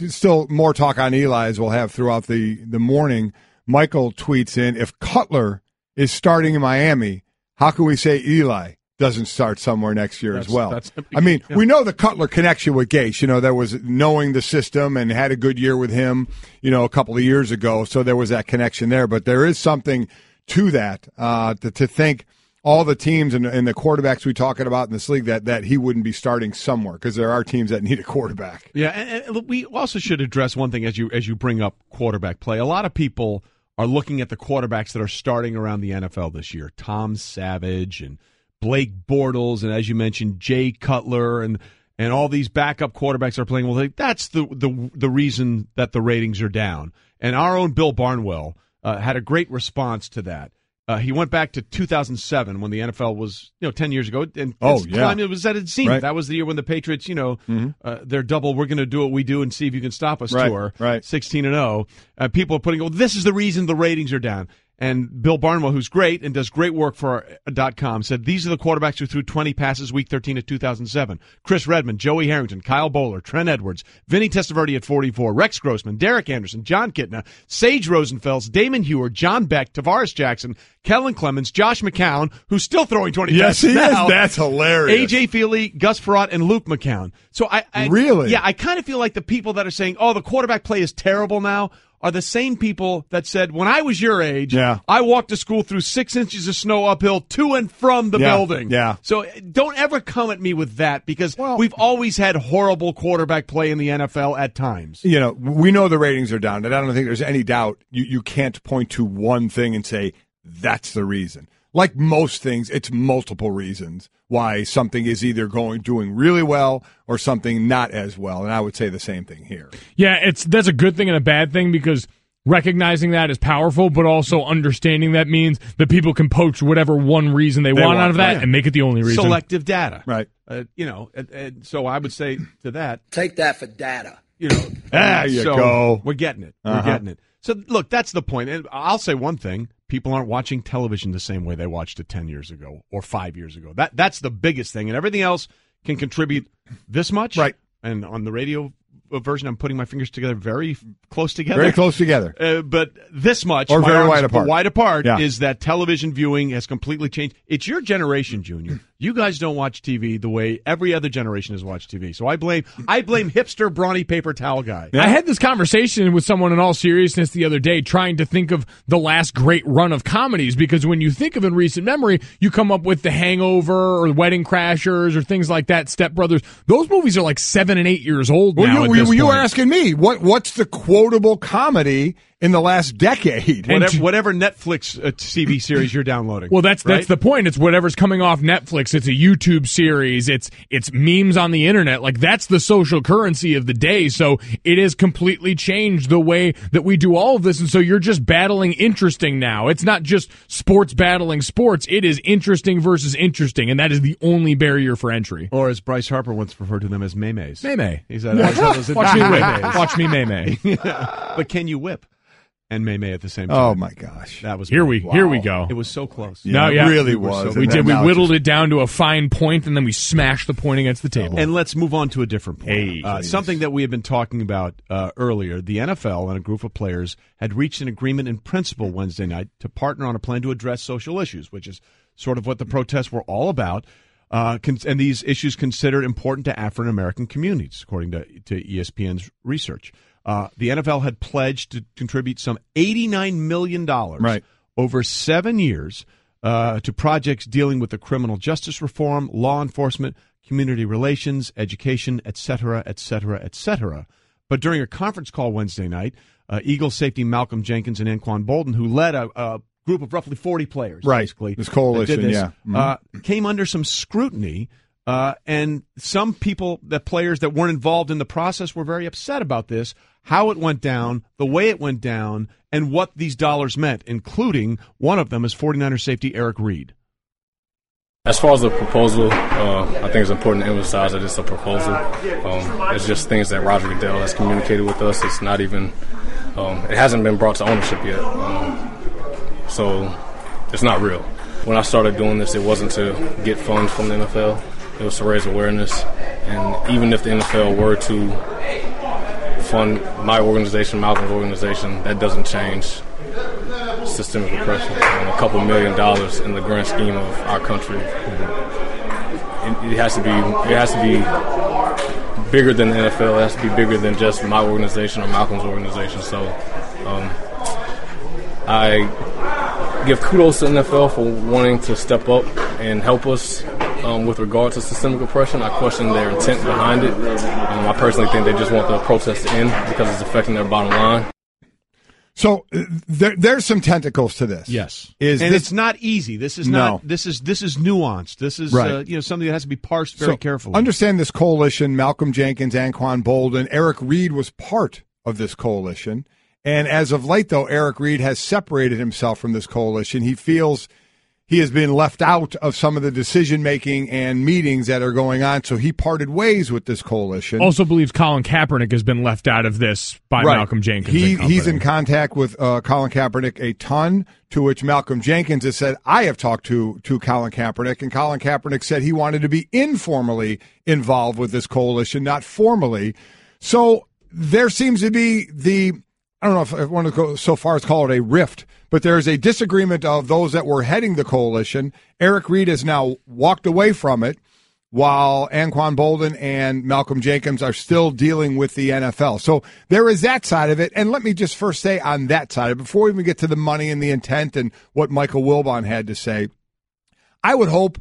still more talk on Eli as we'll have throughout the morning. Michael tweets in, if Cutler is starting in Miami, how can we say Eli doesn't start somewhere next year as well. We know the Cutler connection with Gase. There was knowing the system and had a good year with him, a couple of years ago. So there was that connection there. But there is something to that, to think all the teams and the quarterbacks we talking about in this league that he wouldn't be starting somewhere, because there are teams that need a quarterback. Yeah, and we also should address one thing as you bring up quarterback play. A lot of people are looking at the quarterbacks that are starting around the NFL this year. Tom Savage and Blake Bortles, and as you mentioned, Jay Cutler, and all these backup quarterbacks are playing. Well, that's the reason that the ratings are down. And our own Bill Barnwell had a great response to that. He went back to 2007 when the NFL was 10 years ago, and it was at its zenith. Right. That was the year when the Patriots, their double, we're going to do what we do and see if you can stop us tour, 16-0. People are putting, this is the reason the ratings are down. And Bill Barnwell, who's great and does great work for .com, said these are the quarterbacks who threw 20 passes Week 13 of 2007. Chris Redmond, Joey Harrington, Kyle Bowler, Trent Edwards, Vinny Testaverde at 44, Rex Grossman, Derek Anderson, John Kitna, Sage Rosenfels, Damon Hewer, John Beck, Tavares Jackson, Kellen Clemens, Josh McCown, who's still throwing 20 passes he now. Is. That's hilarious. AJ Feely, Gus Frerotte, and Luke McCown. So I really? Yeah, I kind of feel like the people that are saying, the quarterback play is terrible now, are the same people that said, when I was your age, I walked to school through 6 inches of snow uphill to and from the building. Yeah. So don't ever come at me with that, because we've always had horrible quarterback play in the NFL at times. We know the ratings are down, and I don't think there's any doubt you can't point to one thing and say that's the reason. Like most things, it's multiple reasons why something is either doing really well or something not as well, and I would say the same thing here. Yeah, that's a good thing and a bad thing, because recognizing that is powerful, but also understanding that means that people can poach whatever one reason they want out of that and make it the only reason. Selective data. Right. So I would say to that, take that for data. There you go. We're getting it. We're getting it. So, look, that's the point. And I'll say one thing. People aren't watching television the same way they watched it 10 years ago or 5 years ago. That's the biggest thing. And everything else can contribute this much. Right. And on the radio version, I'm putting my fingers together very close together. Very close together. But this much, or very wide apart. Is that television viewing has completely changed. It's your generation, Junior. You guys don't watch TV the way every other generation has watched TV. So I blame hipster brawny paper towel guy. Yeah. I had this conversation with someone in all seriousness the other day, trying to think of the last great run of comedies, because when you think of in recent memory, you come up with The Hangover or Wedding Crashers or things like that, Step Brothers. Those movies are like 7 and 8 years old now. You were asking me what's the quotable comedy in the last decade? Whatever Netflix TV series you're downloading. Well, that's the point. It's whatever's coming off Netflix. It's a YouTube series. It's memes on the internet. Like, that's the social currency of the day. So it has completely changed the way that we do all of this. And so you're just battling interesting now. It's not just sports battling sports. It is interesting versus interesting, and that is the only barrier for entry. Or as Bryce Harper once referred to them as memes. Meme. He said, watch me whip. Watch me meme. But can you whip and meme at the same time? Oh my gosh, that was here we go. It was so close. Yeah, it really was. We whittled it down to a fine point, and then we smashed the point against the table. And let's move on to a different point. Something that we have been talking about earlier. The NFL and a group of players had reached an agreement in principle Wednesday night to partner on a plan to address social issues, which is sort of what the protests were all about. And these issues considered important to African American communities, according to ESPN's research. The NFL had pledged to contribute some $89 million over 7 years to projects dealing with the criminal justice reform, law enforcement, community relations, education, et cetera, et cetera, et cetera. But during a conference call Wednesday night, Eagles safety Malcolm Jenkins and Anquan Bolden, who led a group of roughly 40 players, basically, this coalition, came under some scrutiny. And some players that weren't involved in the process were very upset about this, how it went down, the way it went down, and what these dollars meant, including one of them is 49er safety Eric Reed. As far as the proposal, I think it's important to emphasize that it's a proposal. It's just things that Roger Goodell has communicated with us. It's not even, it hasn't been brought to ownership yet. So it's not real. When I started doing this, it wasn't to get funds from the NFL. It was to raise awareness. And even if the NFL were to fund my organization, Malcolm's organization. That doesn't change systemic oppression. A couple $1 million in the grand scheme of our country. It has to be bigger than the NFL. It has to be bigger than just my organization or Malcolm's organization. So I give kudos to the NFL for wanting to step up and help us with regard to systemic oppression. I question their intent behind it. I personally think they just want the protest to end because it's affecting their bottom line. So there's some tentacles to this. Yes, it's not easy. This is not. This is nuanced. This is right. Something that has to be parsed very carefully. Understand this coalition: Malcolm Jenkins, Anquan Boldin, Eric Reed was part of this coalition, and as of late, though, Eric Reed has separated himself from this coalition. He feels he has been left out of some of the decision-making and meetings that are going on, so he parted ways with this coalition. Also believes Colin Kaepernick has been left out of this by Malcolm Jenkins. He's in contact with Colin Kaepernick a ton, to which Malcolm Jenkins has said, I have talked to Colin Kaepernick, and Colin Kaepernick said he wanted to be informally involved with this coalition, not formally. So there seems to be I don't know if I want to go so far as call it a rift, but there is a disagreement of those that were heading the coalition. Eric Reed has now walked away from it, while Anquan Boldin and Malcolm Jenkins are still dealing with the NFL. So there is that side of it. And let me just first say on that side, before we even get to the money and the intent and what Michael Wilbon had to say, I would hope,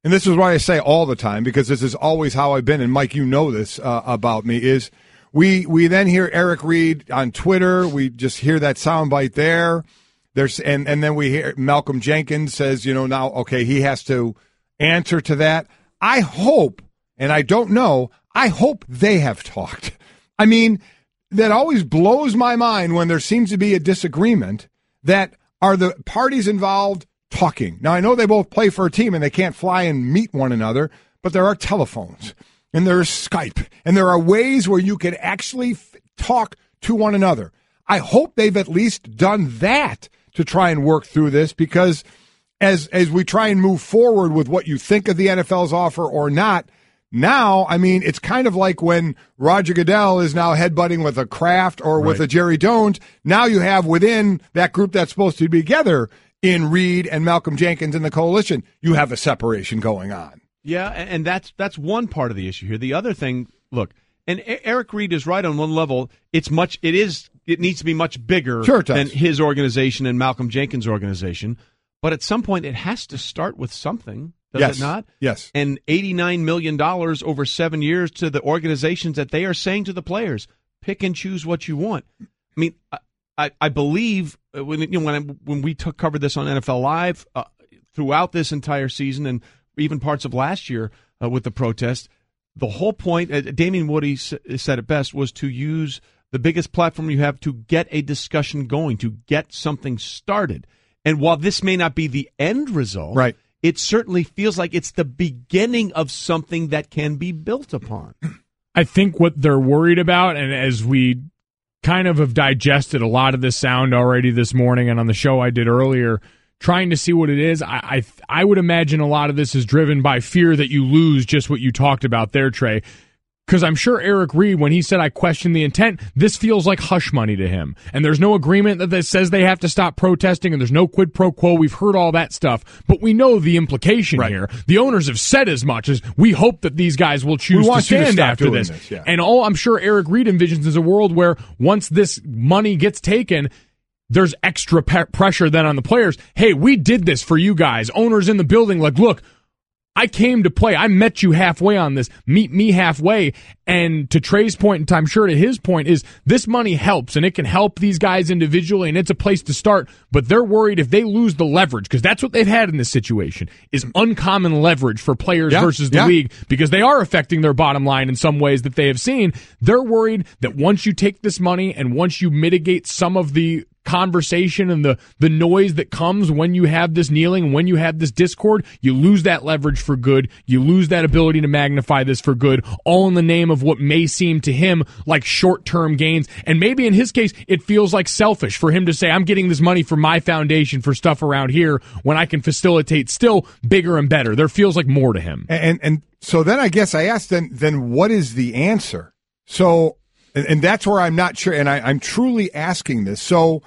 and this is what I say all the time, because this is always how I've been, and Mike, you know this about me, is we then hear Eric Reed on Twitter. We just hear that soundbite there. And then we hear Malcolm Jenkins says, now, okay, he has to answer to that. I hope, and I don't know, I hope they have talked. I mean, that always blows my mind when there seems to be a disagreement that are the parties involved talking. Now, I know they both play for a team and they can't fly and meet one another, but there are telephones. And there's Skype, and there are ways where you can actually talk to one another. I hope they've at least done that to try and work through this, because as we try and move forward with what you think of the NFL's offer or not, now, I mean, it's kind of like when Roger Goodell is now headbutting with a Kraft or with a Jerry Jones. Now you have within that group that's supposed to be together in Reed and Malcolm Jenkins in the coalition, you have a separation going on. Yeah, and that's one part of the issue here. The other thing, look, and Eric Reed is right on one level. It needs to be much bigger than his organization and Malcolm Jenkins' organization. But at some point, it has to start with something, does it not? Yes. And $89 million over 7 years to the organizations that they are saying to the players, pick and choose what you want. I mean, I believe when we covered this on NFL Live throughout this entire season and even parts of last year with the protest, the whole point, Damien Woody said it best, was to use the biggest platform you have to get a discussion going, to get something started. And while this may not be the end result, it certainly feels like it's the beginning of something that can be built upon. I think what they're worried about, and as we kind of have digested a lot of this sound already this morning and on the show I did earlier, trying to see what it is, I would imagine a lot of this is driven by fear that you lose just what you talked about there, Trey. Because I'm sure Eric Reed, when he said, I question the intent, this feels like hush money to him. And there's no agreement that says they have to stop protesting, and there's no quid pro quo. We've heard all that stuff. But we know the implication here. The owners have said as much as we hope that these guys will choose to stand after this. And all I'm sure Eric Reed envisions is a world where once this money gets taken, there's extra pressure then on the players. Hey, we did this for you guys. Owners in the building, like, look, I came to play. I met you halfway on this. Meet me halfway. And to Trey's point, and I'm sure to his point, is this money helps, and it can help these guys individually, and it's a place to start. But they're worried if they lose the leverage, because that's what they've had in this situation, is uncommon leverage for players versus the league, because they are affecting their bottom line in some ways that they have seen. They're worried that once you take this money and once you mitigate some of the conversation and the noise that comes when you have this kneeling and when you have this discord, you lose that leverage for good. You lose that ability to magnify this for good, all in the name of what may seem to him like short-term gains. And maybe in his case, it feels like selfish for him to say, I'm getting this money for my foundation for stuff around here when I can facilitate still bigger and better. There feels like more to him. And so then I guess I asked, then what is the answer? So And that's where I'm not sure, and I'm truly asking this. So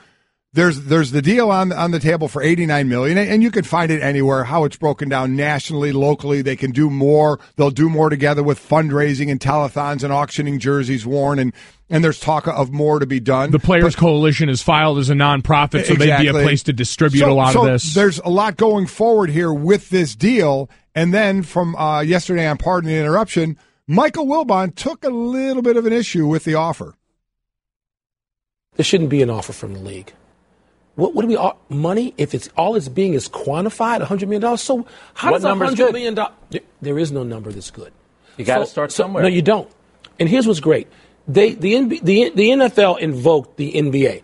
there's the deal on the table for $89 million, and you can find it anywhere, how it's broken down nationally, locally. They can do more. They'll do more together with fundraising and telethons and auctioning jerseys worn, and there's talk of more to be done. The Players Coalition is filed as a nonprofit, so they'd be a place to distribute a lot of this. There's a lot going forward here with this deal. And then from yesterday on Pardon the Interruption, Michael Wilbon took a little bit of an issue with the offer. There shouldn't be an offer from the league. What do we money? If it's all it's being is quantified, $100 million. So how does $100 million? There is no number that's good. You got to start somewhere. No, you don't. And here's what's great: the NFL invoked the NBA,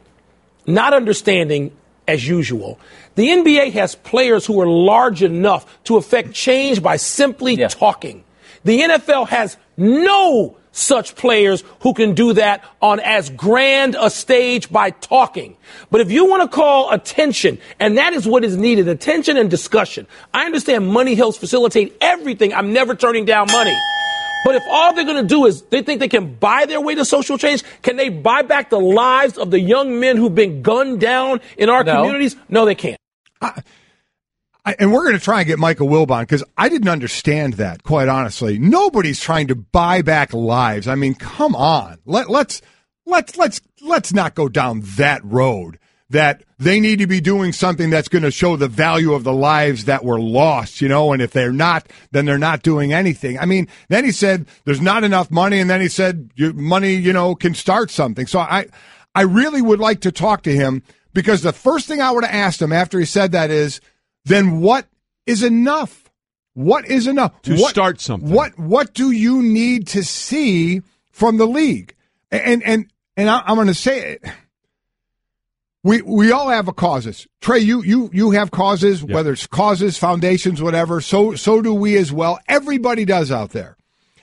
not understanding as usual. The NBA has players who are large enough to affect change by simply talking. The NFL has no such players who can do that on as grand a stage by talking. But if you want to call attention, and that is what is needed, attention and discussion. I understand money helps facilitate everything. I'm never turning down money. But if all they're going to do is they think they can buy their way to social change, can they buy back the lives of the young men who've been gunned down in our communities? No, they can't. And we're going to try and get Michael Wilbon, because I didn't understand that, quite honestly. Nobody's trying to buy back lives. I mean, come on. Let's not go down that road, that they need to be doing something that's going to show the value of the lives that were lost, and if they're not, then they're not doing anything. I mean, then he said there's not enough money, and then he said money, can start something. So I really would like to talk to him, because the first thing I would have asked him after he said that is, then what is enough? What is enough? To start something. What do you need to see from the league? And I'm going to say it. We all have causes. Trey, you have causes, whether it's causes, foundations, whatever. So do we as well. Everybody does out there.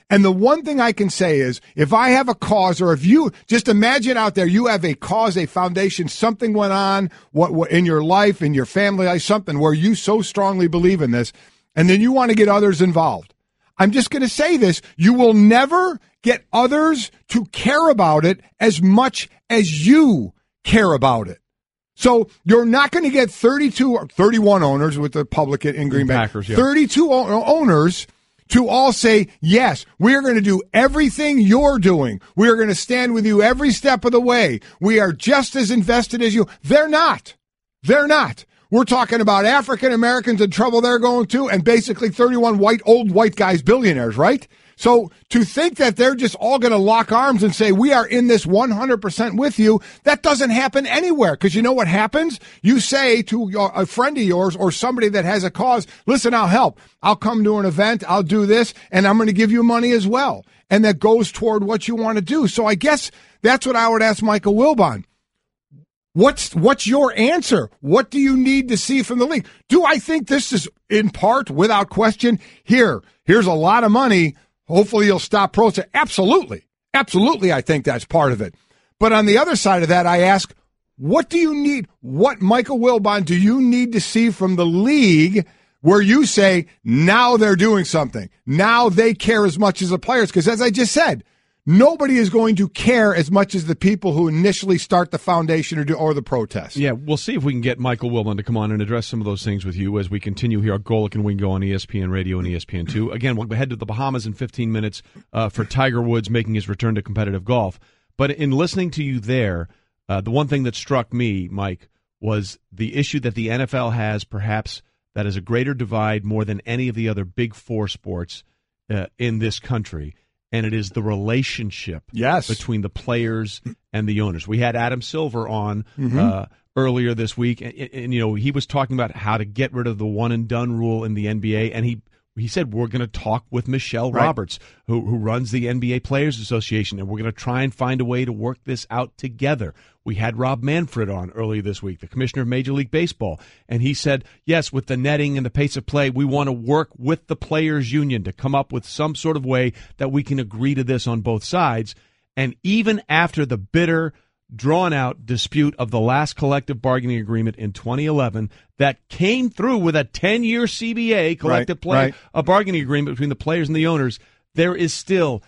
And the one thing I can say is, if I have a cause, or if you just imagine out there, you have a cause, a foundation, something went on what in your life, in your family life, something where you so strongly believe in this, and then you want to get others involved. I'm just going to say this. You will never get others to care about it as much as you care about it. So you're not going to get 32 or 31 owners with the public in Green Bay, Packers, 32 owners to all say, yes, we're going to do everything you're doing. We are going to stand with you every step of the way. We are just as invested as you. They're not. They're not. We're talking about African Americans in trouble they're going to, and basically 31 old white guys, billionaires, right? So to think that they're just all going to lock arms and say, we are in this 100% with you, that doesn't happen anywhere. Because you know what happens? You say to a friend of yours or somebody that has a cause, listen, I'll help. I'll come to an event. I'll do this, and I'm going to give you money as well. And that goes toward what you want to do. So I guess that's what I would ask Michael Wilbon. What's your answer? What do you need to see from the league? Do I think this is in part, without question, here's a lot of money. Hopefully you'll stop protest. Absolutely. Absolutely, I think that's part of it. But on the other side of that, I ask, what do you need? What, Michael Wilbon, do you need to see from the league where you say, now they're doing something? Now they care as much as the players? Because as I just said, nobody is going to care as much as the people who initially start the foundation or the protest. Yeah, we'll see if we can get Michael Wilbon to come on and address some of those things with you as we continue here at Golic and Wingo on ESPN Radio and ESPN2. Again, we'll head to the Bahamas in 15 minutes for Tiger Woods making his return to competitive golf. But in listening to you there, the one thing that struck me, Mike, was the issue that the NFL has, perhaps, that is a greater divide more than any of the other big four sports in this country. And it is the relationship between the players and the owners. We had Adam Silver on earlier this week, and he was talking about how to get rid of the one-and-done rule in the NBA, and he said, we're going to talk with Michelle Roberts, who runs the NBA Players Association, and we're going to try and find a way to work this out together. We had Rob Manfred on earlier this week, the commissioner of Major League Baseball, and he said, yes, with the netting and the pace of play, we want to work with the players' union to come up with some sort of way that we can agree to this on both sides. And even after the bitter, drawn-out dispute of the last collective bargaining agreement in 2011 that came through with a 10-year CBA, collective bargaining agreement between the players and the owners, there is still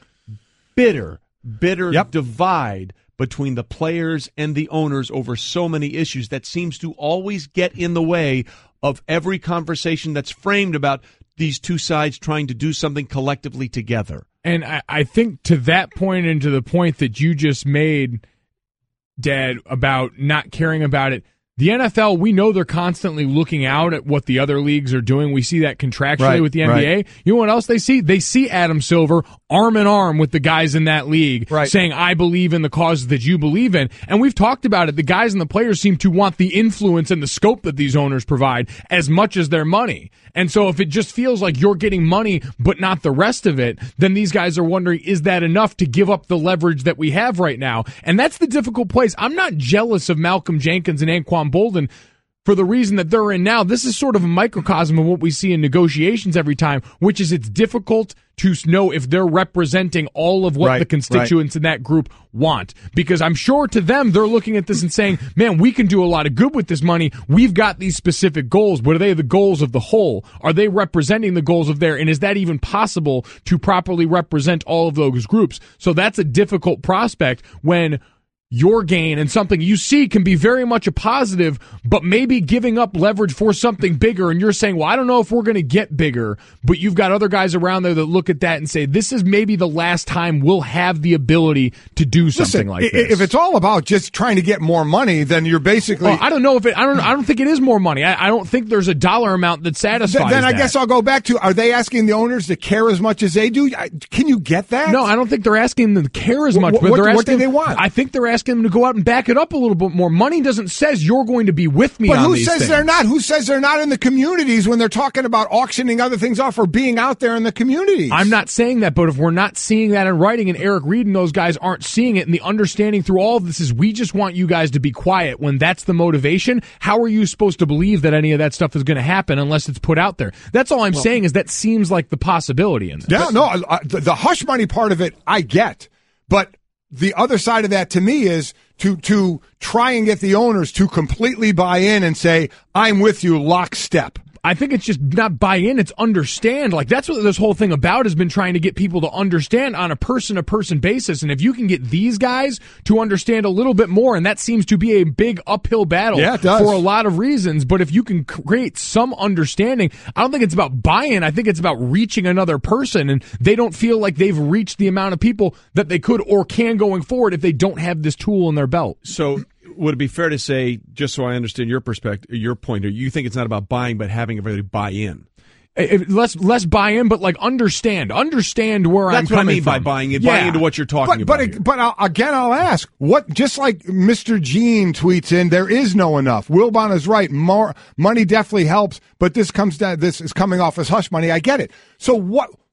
bitter bitter divide between the players and the owners over so many issues that seems to always get in the way of every conversation that's framed about these two sides trying to do something collectively together. And I think to that point and to the point that you just made, Dad, about not caring about it, the NFL, we know they're constantly looking out at what the other leagues are doing. We see that contractually with the NBA. Right. You know what else they see? They see Adam Silver arm in arm with the guys in that league saying, I believe in the causes that you believe in. And we've talked about it. The guys and the players seem to want the influence and the scope that these owners provide as much as their money. And so if it just feels like you're getting money but not the rest of it, then these guys are wondering, is that enough to give up the leverage that we have right now? And that's the difficult place. I'm not jealous of Malcolm Jenkins and Anquan Bolden for the reason that they're in now. This is sort of a microcosm of what we see in negotiations every time, which is it's difficult to know if they're representing all of what the constituents in that group want. Because I'm sure to them, they're looking at this and saying, man, we can do a lot of good with this money. We've got these specific goals. But are they the goals of the whole? Are they representing the goals of and is that even possible to properly represent all of those groups? So that's a difficult prospect when your gain and something you see can be very much a positive, but maybe giving up leverage for something bigger. And you're saying, well, I don't know if we're going to get bigger, but you've got other guys around there that look at that and say, this is maybe the last time we'll have the ability to do something like this. If it's all about just trying to get more money, then you're basically. Well, I don't know if I don't think it is more money. I don't think there's a dollar amount that satisfies Then I that. guess I'll go back to, are they asking the owners to care as much as they do? Can you get that? No, I don't think they're asking them to care as much. But What do they want? I think they're asking them to go out and back it up a little bit more. Money doesn't says you're going to be with me. But on who these says things. they're not? Who says they're not in the communities when they're talking about auctioning other things off or being out there in the communities? I'm not saying that, but if we're not seeing that in writing and Eric Reed and those guys aren't seeing it, and the understanding through all of this is we just want you guys to be quiet when that's the motivation, how are you supposed to believe that any of that stuff is going to happen unless it's put out there? That's all I'm saying is that seems like the possibility in this. Yeah, no, the hush money part of it I get, but the other side of that to me is to try and get the owners to completely buy in and say, I'm with you lockstep. I think it's just not buy in, it's understand. Like, that's what this whole thing about has been, trying to get people to understand on a person-to-person basis. And if you can get these guys to understand a little bit more, and that seems to be a big uphill battle for a lot of reasons, but if you can create some understanding, I don't think it's about buy-in. I think it's about reaching another person, and they don't feel like they've reached the amount of people that they could or can going forward if they don't have this tool in their belt. So would it be fair to say, just so I understand your perspective, your point here, you think it's not about buying, but having everybody buy in? Less buy in, but like understand where That's I'm coming from. That's what I mean by buying in, buying into what you're talking about. But I'll ask, what? Just like Mr. Gene tweets in, there is no enough. Wilbon is right. More money definitely helps, but this is coming off as hush money. I get it. So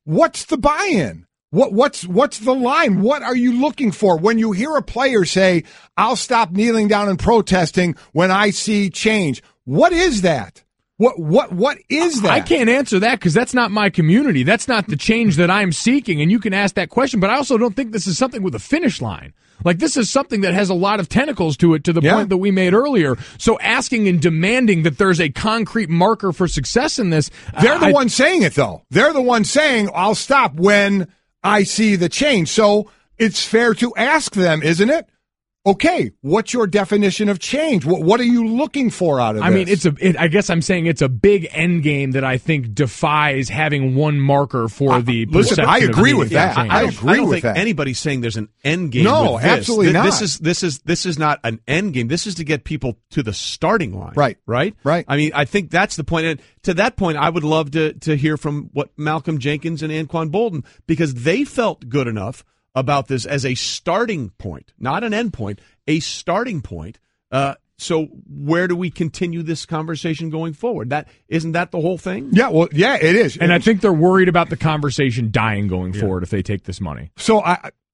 what's the buy-in? What's the line? What are you looking for when you hear a player say, I'll stop kneeling down and protesting when I see change? What is that? What is that? I can't answer that because that's not my community. That's not the change that I'm seeking, and you can ask that question, but I also don't think this is something with a finish line. Like, this is something that has a lot of tentacles to it, to the point that we made earlier. So asking and demanding that there's a concrete marker for success in this. They're the ones saying it, though. They're the ones saying, I'll stop when I see the change. So it's fair to ask them, isn't it? Okay, what's your definition of change? What are you looking for out of this? I mean, I guess I'm saying it's a big end game that I think defies having one marker for the perception. Listen, I agree with that. I don't think anybody's saying there's an end game. No, with this. Absolutely not. This is not an end game. This is to get people to the starting line. Right. I mean, I think that's the point. And to that point, I would love to hear from what Malcolm Jenkins and Anquan Bolden, because they felt good enough about this as a starting point, not an end point, a starting point. So where do we continue this conversation going forward? Isn't that the whole thing? Yeah, well, yeah, it is. And I think they're worried about the conversation dying going forward if they take this money. So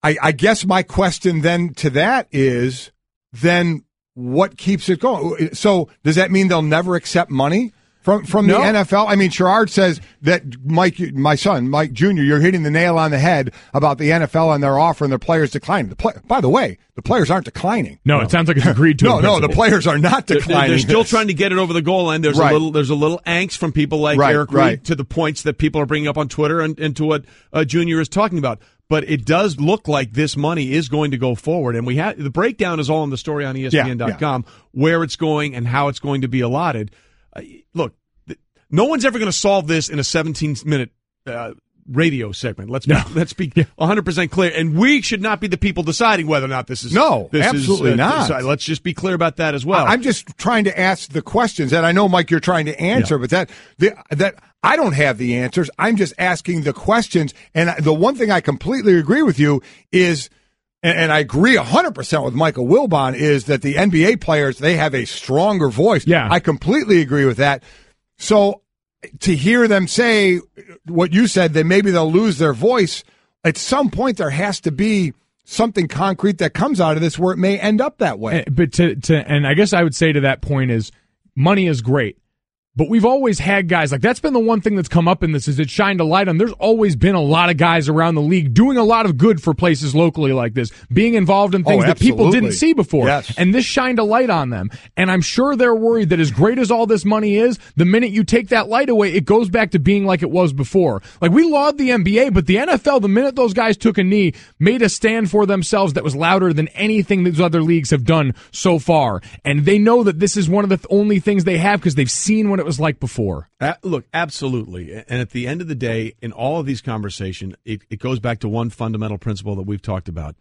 I guess my question then to that is, then what keeps it going? So does that mean they'll never accept money from the NFL? I mean, Sherrard says that my son, Mike Jr., you're hitting the nail on the head about the NFL and their offer and their players declining. By the way, the players aren't declining. No, it sounds like it's agreed to. No, the players are not declining. They're still trying to get it over the goal line. There's a little angst from people like Eric Reed to the points that people are bringing up on Twitter and to what Junior is talking about. but it does look like this money is going to go forward. And the breakdown is all in the story on ESPN.com, where it's going and how it's going to be allotted. Look, no one's ever going to solve this in a 17-minute radio segment. Let's be 100% clear. And we should not be the people deciding whether or not this is. No, absolutely not. Let's just be clear about that as well. I'm just trying to ask the questions, and I know, Mike, you're trying to answer, but that I don't have the answers. I'm just asking the questions. And the one thing I completely agree with you is, and I agree 100% with Michael Wilbon, is that the NBA players, they have a stronger voice. Yeah. I completely agree with that. So to hear them say what you said, that maybe they'll lose their voice, at some point there has to be something concrete that comes out of this where it may end up that way. But and I guess I would say to that point is, money is great. But we've always had guys, like that's been the one thing that's come up in this, is it shined a light on. There's always been a lot of guys around the league doing a lot of good for places locally like this, being involved in things that people didn't see before. Yes. And this shined a light on them. And I'm sure they're worried that as great as all this money is, the minute you take that light away, it goes back to being like it was before. Like, we laud the NBA, but the NFL, the minute those guys took a knee, made a stand for themselves that was louder than anything these other leagues have done so far. And they know that this is one of the only things they have because they've seen what it was like before. Look, absolutely. And at the end of the day, in all of these conversations, it goes back to one fundamental principle that we've talked about.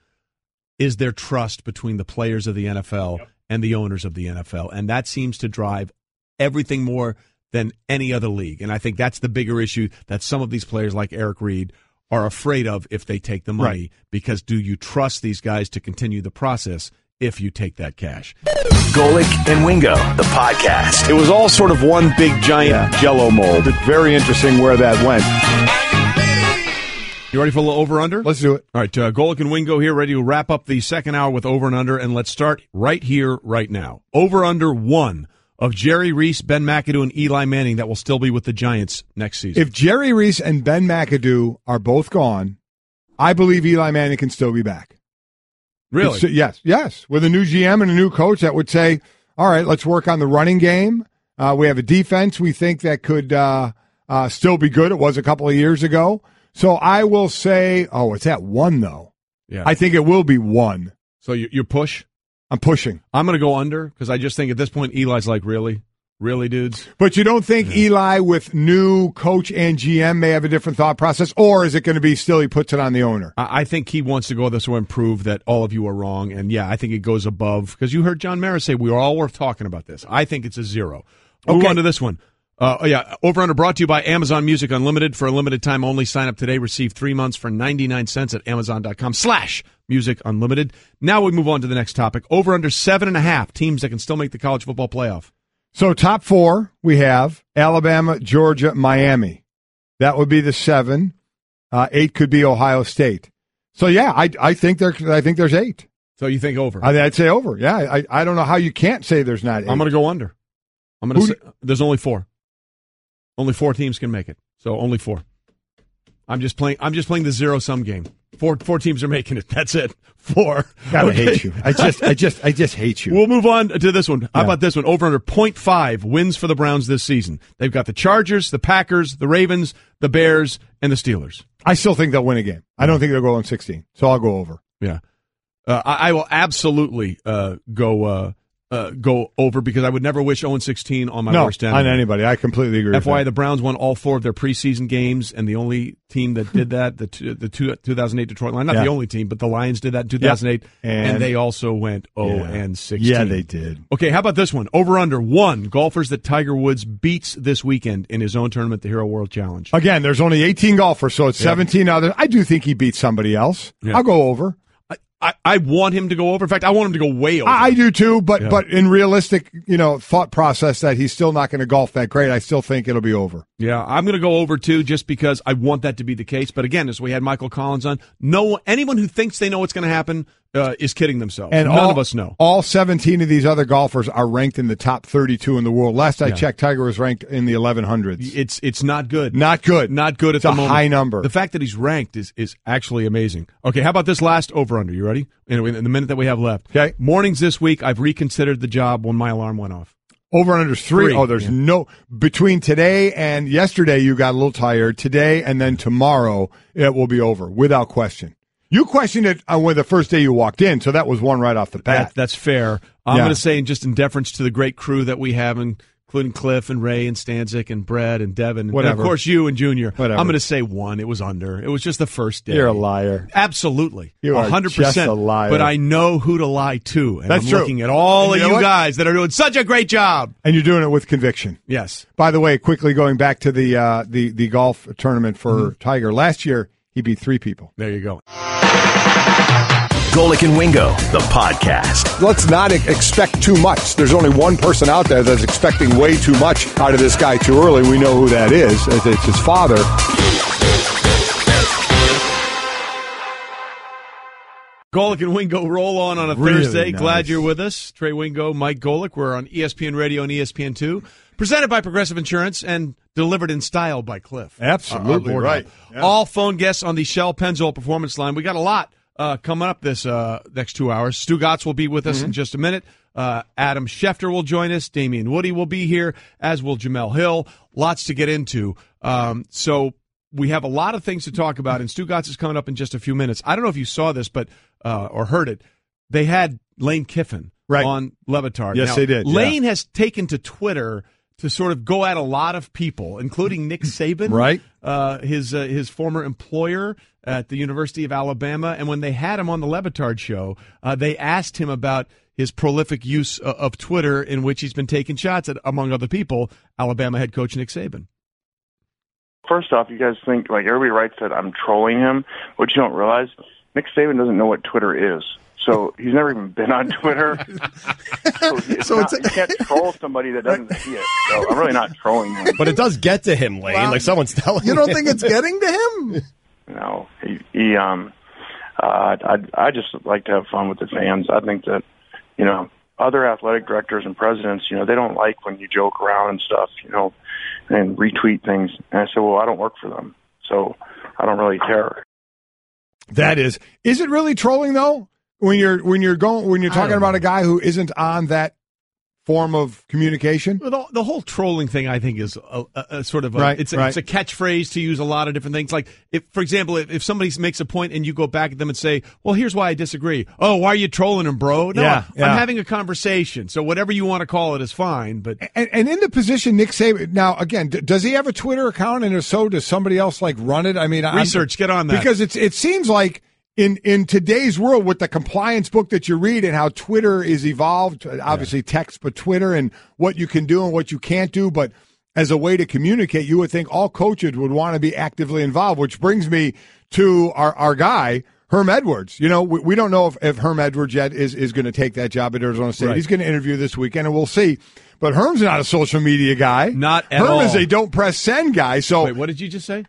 Is there trust between the players of the NFL and the owners of the NFL? And that seems to drive everything more than any other league. And I think that's the bigger issue that some of these players like Eric Reed are afraid of if they take the money. Right. Because do you trust these guys to continue the process if you take that cash? Golic and Wingo, the podcast. It was all sort of one big giant Jell-O mold. It's very interesting where that went. You ready for a little over-under? Let's do it. All right, Golic and Wingo here, ready to wrap up the second hour with over and under, and let's start right here, right now. Over-under 1 of Jerry Reese, Ben McAdoo, and Eli Manning that will still be with the Giants next season. If Jerry Reese and Ben McAdoo are both gone, I believe Eli Manning can still be back. Really? Yes. With a new GM and a new coach that would say, all right, let's work on the running game. We have a defense we think that could still be good. It was a couple of years ago. So I will say, it's at 1, though. Yeah. I think it will be 1. So you push? I'm pushing. I'm going to go under because I just think at this point Eli's like, really? Really, dudes? But you don't think Eli, with new coach and GM, may have a different thought process? Or is it going to be still he puts it on the owner? I think he wants to go this way and prove that all of you are wrong. And, I think it goes above. Because you heard John Maris say we are all worth talking about this. I think it's a 0. Move on to this one. Over-under brought to you by Amazon Music Unlimited. For a limited time only, sign up today. Receive 3 months for 99 cents at Amazon.com/Music Unlimited. Now we move on to the next topic. Over-under 7.5 teams that can still make the college football playoff. So top 4, we have Alabama, Georgia, Miami. That would be the 7. 8 could be Ohio State. So, I think there's 8. So you think over? I'd say over. Yeah, I don't know how you can't say there's not 8. I'm going to go under. I'm going to say there's only 4. Only 4 teams can make it. So only 4. I'm just playing the zero-sum game. Four teams are making it. That's it. 4. I hate you. I just hate you. We'll move on to this one. How about this one? Over under 0.5 wins for the Browns this season. They've got the Chargers, the Packers, the Ravens, the Bears, and the Steelers. I still think they'll win a game. I don't think they'll go on 16. So I'll go over. Yeah. I will absolutely go over because I would never wish 0-16 on my worst enemy. On anybody. I completely agree with FYI, that. the Browns won all 4 of their preseason games, and the only team that did that, the 2008 Detroit Lions, not the only team, but the Lions did that in 2008, and they also went 0-16. Yeah, they did. Okay, how about this one? Over-under 1 golfers that Tiger Woods beats this weekend in his own tournament, the Hero World Challenge. Again, there's only 18 golfers, so it's 17 others. I do think he beats somebody else. Yeah. I'll go over. I want him to go over. In fact, I want him to go way over. I do too, but in realistic, thought process that he's still not going to golf that great, I still think it'll be over. Yeah, I'm going to go over too, just because I want that to be the case. But again, as we had Michael Collins on, anyone who thinks they know what's going to happen is kidding themselves. And none of us know. All 17 of these other golfers are ranked in the top 32 in the world. Last I checked, Tiger was ranked in the 1100s. It's not good. Not good. Not good at the moment. It's a high number. The fact that he's ranked is actually amazing. Okay, how about this last over-under? You ready? In the minute that we have left. Okay. Mornings this week, I've reconsidered the job when my alarm went off. Over and under 3. Oh, there's no between today and yesterday. You got a little tired. Today and then tomorrow, it will be over without question. You questioned it when the first day you walked in, so that was one right off the bat. That's fair. I'm going to say, just in deference to the great crew that we have, including Cliff and Ray and Stanzik and Brett and Devin, and of course you and Junior. Whatever. I'm going to say 1. It was under. It was just the first day. You're a liar. Absolutely. You are 100%. just a liar. But I know who to lie to. And That's I'm true. looking at all And of you know you what? guys that are doing such a great job. And you're doing it with conviction. Yes. By the way, quickly going back to the golf tournament for Tiger. Last year, he beat 3 people. There you go. Golic and Wingo, the podcast. Let's not expect too much. There's only one person out there that's expecting way too much out of this guy too early. We know who that is. It's his father. Golic and Wingo roll on a Really Thursday. nice. Glad you're with us. Trey Wingo, Mike Golic. We're on ESPN Radio and ESPN2. Presented by Progressive Insurance and delivered in style by Cliff. Absolutely right. Yeah. All phone guests on the Shell Pennzoil Performance Line. We got a lot coming up this next 2 hours. Stugotz will be with us in just a minute. Adam Schefter will join us. Damian Woody will be here, as will Jamel Hill. Lots to get into. So we have a lot of things to talk about, and Stugotz is coming up in just a few minutes. I don't know if you saw this or heard it. They had Lane Kiffin on Levitard. Yes, now, they did. Lane has taken to Twitter to sort of go at a lot of people, including Nick Saban, right? His former employer at the University of Alabama. And when they had him on the Levitard show, they asked him about his prolific use of Twitter, in which he's been taking shots at, among other people, Alabama head coach Nick Saban. First off, you guys think, like, everybody writes that I'm trolling him. What you don't realize, Nick Saban doesn't know what Twitter is. So he's never even been on Twitter. You can't troll somebody that doesn't see it. So I'm really not trolling him. But it does get to him, Lane. Well, like someone's telling you. You don't think it's getting to him? No. I just like to have fun with the fans. I think that, other athletic directors and presidents, they don't like when you joke around and stuff, and retweet things. And I said, well, I don't work for them, so I don't really care. That is it really trolling though? When you're talking about a guy who isn't on that form of communication? Well, the whole trolling thing, I think, is a sort of it's a catchphrase to use a lot of different things. Like, for example, if somebody makes a point and you go back at them and say, well, here's why I disagree. Oh, why are you trolling him, bro? No, I'm having a conversation. So whatever you want to call it is fine. But and in the position Nick Saban, now, again, does he have a Twitter account? And if so, does somebody else run it? I mean, research, get on that. Because it seems like in today's world, with the compliance book that you read and how Twitter is evolved, obviously text, but Twitter and what you can do and what you can't do, but as a way to communicate, you would think all coaches would want to be actively involved, which brings me to our guy, Herm Edwards. We don't know if Herm Edwards yet is going to take that job at Arizona State. Right. He's going to interview this weekend, and we'll see. But Herm's not a social media guy. Not at all. Herm is a don't press send guy. So wait, what did you just say?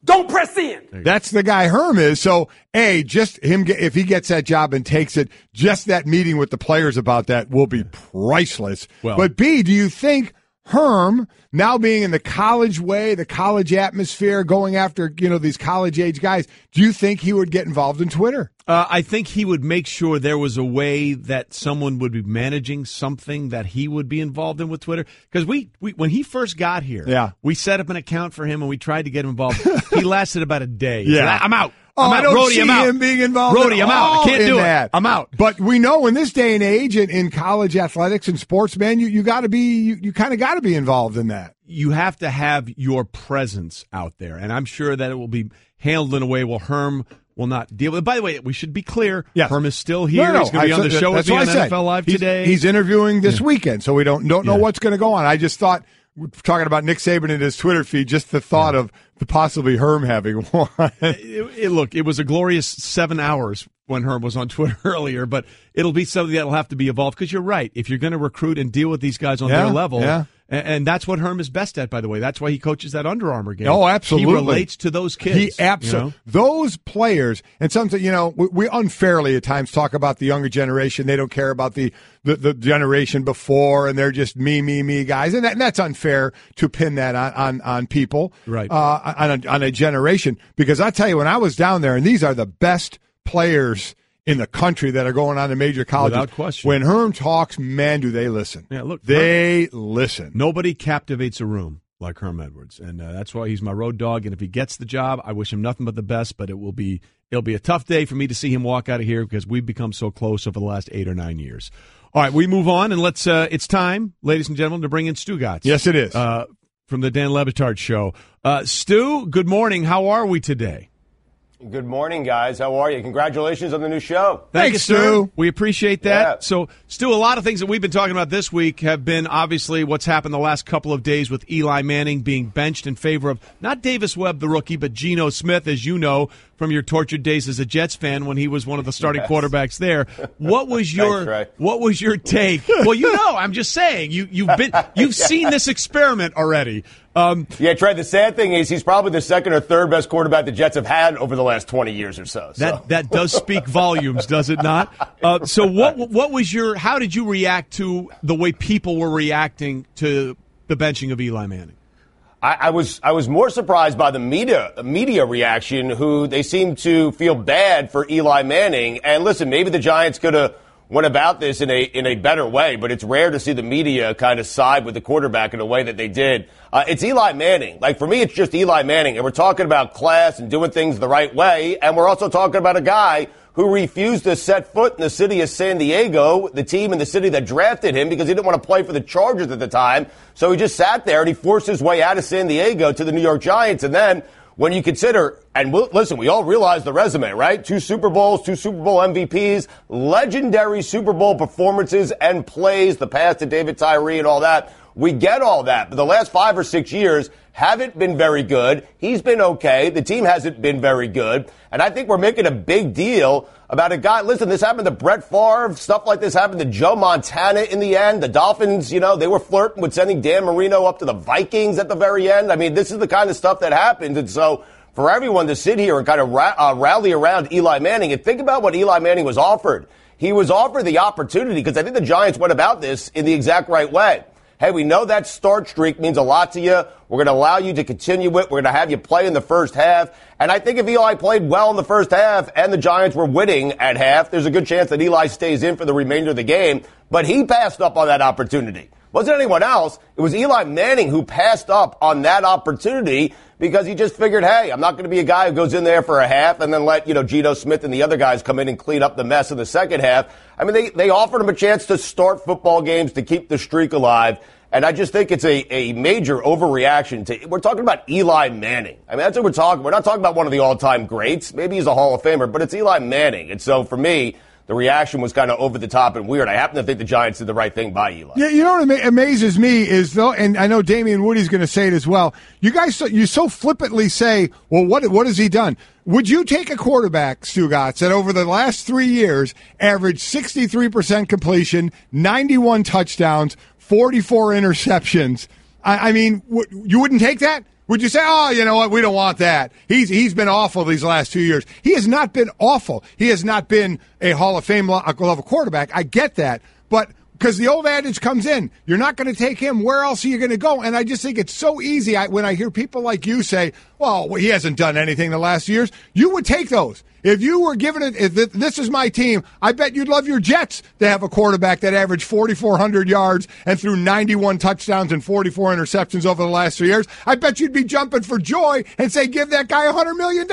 Don't press in. That's the guy Herm is. So, just him, if he gets that job and takes it, just that meeting with the players about that will be priceless. Well, but B, do you think Herm, now being in the college way, the college atmosphere, going after, these college-age guys, do you think he would get involved in Twitter? I think he would make sure there was a way that someone would be managing something that he would be involved in with Twitter. Because we when he first got here, we set up an account for him and we tried to get him involved. He lasted about a day. Yeah. Said, I'm out. I don't see him being involved. Rhodey, I'm out. I can't do it. I'm out. But we know in this day and age in college athletics and sports, man, you got to be, you kind of got to be involved in that. You have to have your presence out there, and I'm sure that it will be handled in a way where Herm will not deal with it. By the way, we should be clear. Yes. Herm is still here. No, he's going to be on the show with me on NFL Live today. He's interviewing this weekend, so we don't know what's going to go on. I just thought, we're talking about Nick Saban and his Twitter feed, just the thought of possibly Herm having one. Look, it was a glorious 7 hours when Herm was on Twitter earlier, but it'll be something that'll have to be evolved, because you're right. If you're going to recruit and deal with these guys on their level, and that's what Herm is best at, by the way. That's why he coaches that Under Armour game. Oh, absolutely. He relates to those kids. He absolutely. Those players, and sometimes, we unfairly at times talk about the younger generation. They don't care about the generation before, and they're just me guys. And that's unfair to pin that on people, right? On a generation. Because I tell you, when I was down there, and these are the best players in the country that are going on to major colleges. Without question. When Herm talks, man, do they listen. Yeah, look. They listen. Nobody captivates a room like Herm Edwards, and that's why he's my road dog. And if he gets the job, I wish him nothing but the best. But it'll be a tough day for me to see him walk out of here because we've become so close over the last 8 or 9 years. All right, we move on, and let's. It's time, ladies and gentlemen, to bring in Stugotz. Yes, it is. From the Dan Levitard Show. Stu, good morning. How are we today? Good morning, guys. How are you? Congratulations on the new show. Thanks, Stu. We appreciate that. Yeah. So, Stu, a lot of things that we've been talking about this week have been obviously what's happened the last couple of days with Eli Manning being benched in favor of not Davis Webb, the rookie, but Geno Smith, as you know from your tortured days as a Jets fan when he was one of the starting quarterbacks there. What was your take? Well, I'm just saying you've seen this experiment already. Yeah, Trey, the sad thing is he's probably the second or third best quarterback the Jets have had over the last 20 years or so. That does speak volumes, does it not? So how did you react to the way people were reacting to the benching of Eli Manning? I was more surprised by the media reaction, who they seem to feel bad for Eli Manning. And listen, maybe the Giants could have went about this in a better way, but it's rare to see the media kind of side with the quarterback in a way that they did. It's Eli Manning. Like, for me, it's just Eli Manning. And we're talking about class and doing things the right way. And we're also talking about a guy who refused to set foot in the city of San Diego, the team in the city that drafted him, because he didn't want to play for the Chargers at the time. So he just sat there and he forced his way out of San Diego to the New York Giants. And then when you consider, and listen, we all realize the resume, right? 2 Super Bowls, 2 Super Bowl MVPs, legendary Super Bowl performances and plays, the pass to David Tyree and all that. We get all that. But the last 5 or 6 years haven't been very good. He's been okay. The team hasn't been very good. And I think we're making a big deal about a guy. Listen, this happened to Brett Favre. Stuff like this happened to Joe Montana in the end. The Dolphins, they were flirting with sending Dan Marino up to the Vikings at the very end. I mean, this is the kind of stuff that happens. And so for everyone to sit here and kind of rally around Eli Manning and think about what Eli Manning was offered. He was offered the opportunity, because I think the Giants went about this in the exact right way. Hey, we know that start streak means a lot to you. We're going to allow you to continue it. We're going to have you play in the first half. And I think if Eli played well in the first half and the Giants were winning at half, there's a good chance that Eli stays in for the remainder of the game. But he passed up on that opportunity. It wasn't anyone else. It was Eli Manning who passed up on that opportunity because he just figured, hey, I'm not going to be a guy who goes in there for a half and then let, Geno Smith and the other guys come in and clean up the mess in the second half. I mean, they offered him a chance to start football games to keep the streak alive. And I just think it's a major overreaction we're talking about Eli Manning. I mean, that's what we're talking. We're not talking about one of the all-time greats. Maybe he's a Hall of Famer, but it's Eli Manning. And so for me, the reaction was kind of over the top and weird. I happen to think the Giants did the right thing by Eli. Yeah, you know what amazes me is, though, and I know Damian Woody's going to say it as well, you guys, you so flippantly say, well, what has he done? Would you take a quarterback, Stugotz, that over the last 3 years averaged 63% completion, 91 touchdowns, 44 interceptions? I mean, you wouldn't take that? Would you say, oh, you know what, we don't want that? He's been awful these last 2 years. He has not been awful. He has not been a Hall of Fame level quarterback. I get that. But because the old adage comes in, you're not going to take him. Where else are you going to go? And I just think it's so easy when I hear people like you say, well, he hasn't done anything the last years. You would take those. If you were given it, if this is my team, I bet you'd love your Jets to have a quarterback that averaged 4,400 yards and threw 91 touchdowns and 44 interceptions over the last 3 years. I bet you'd be jumping for joy and say, give that guy $100 million.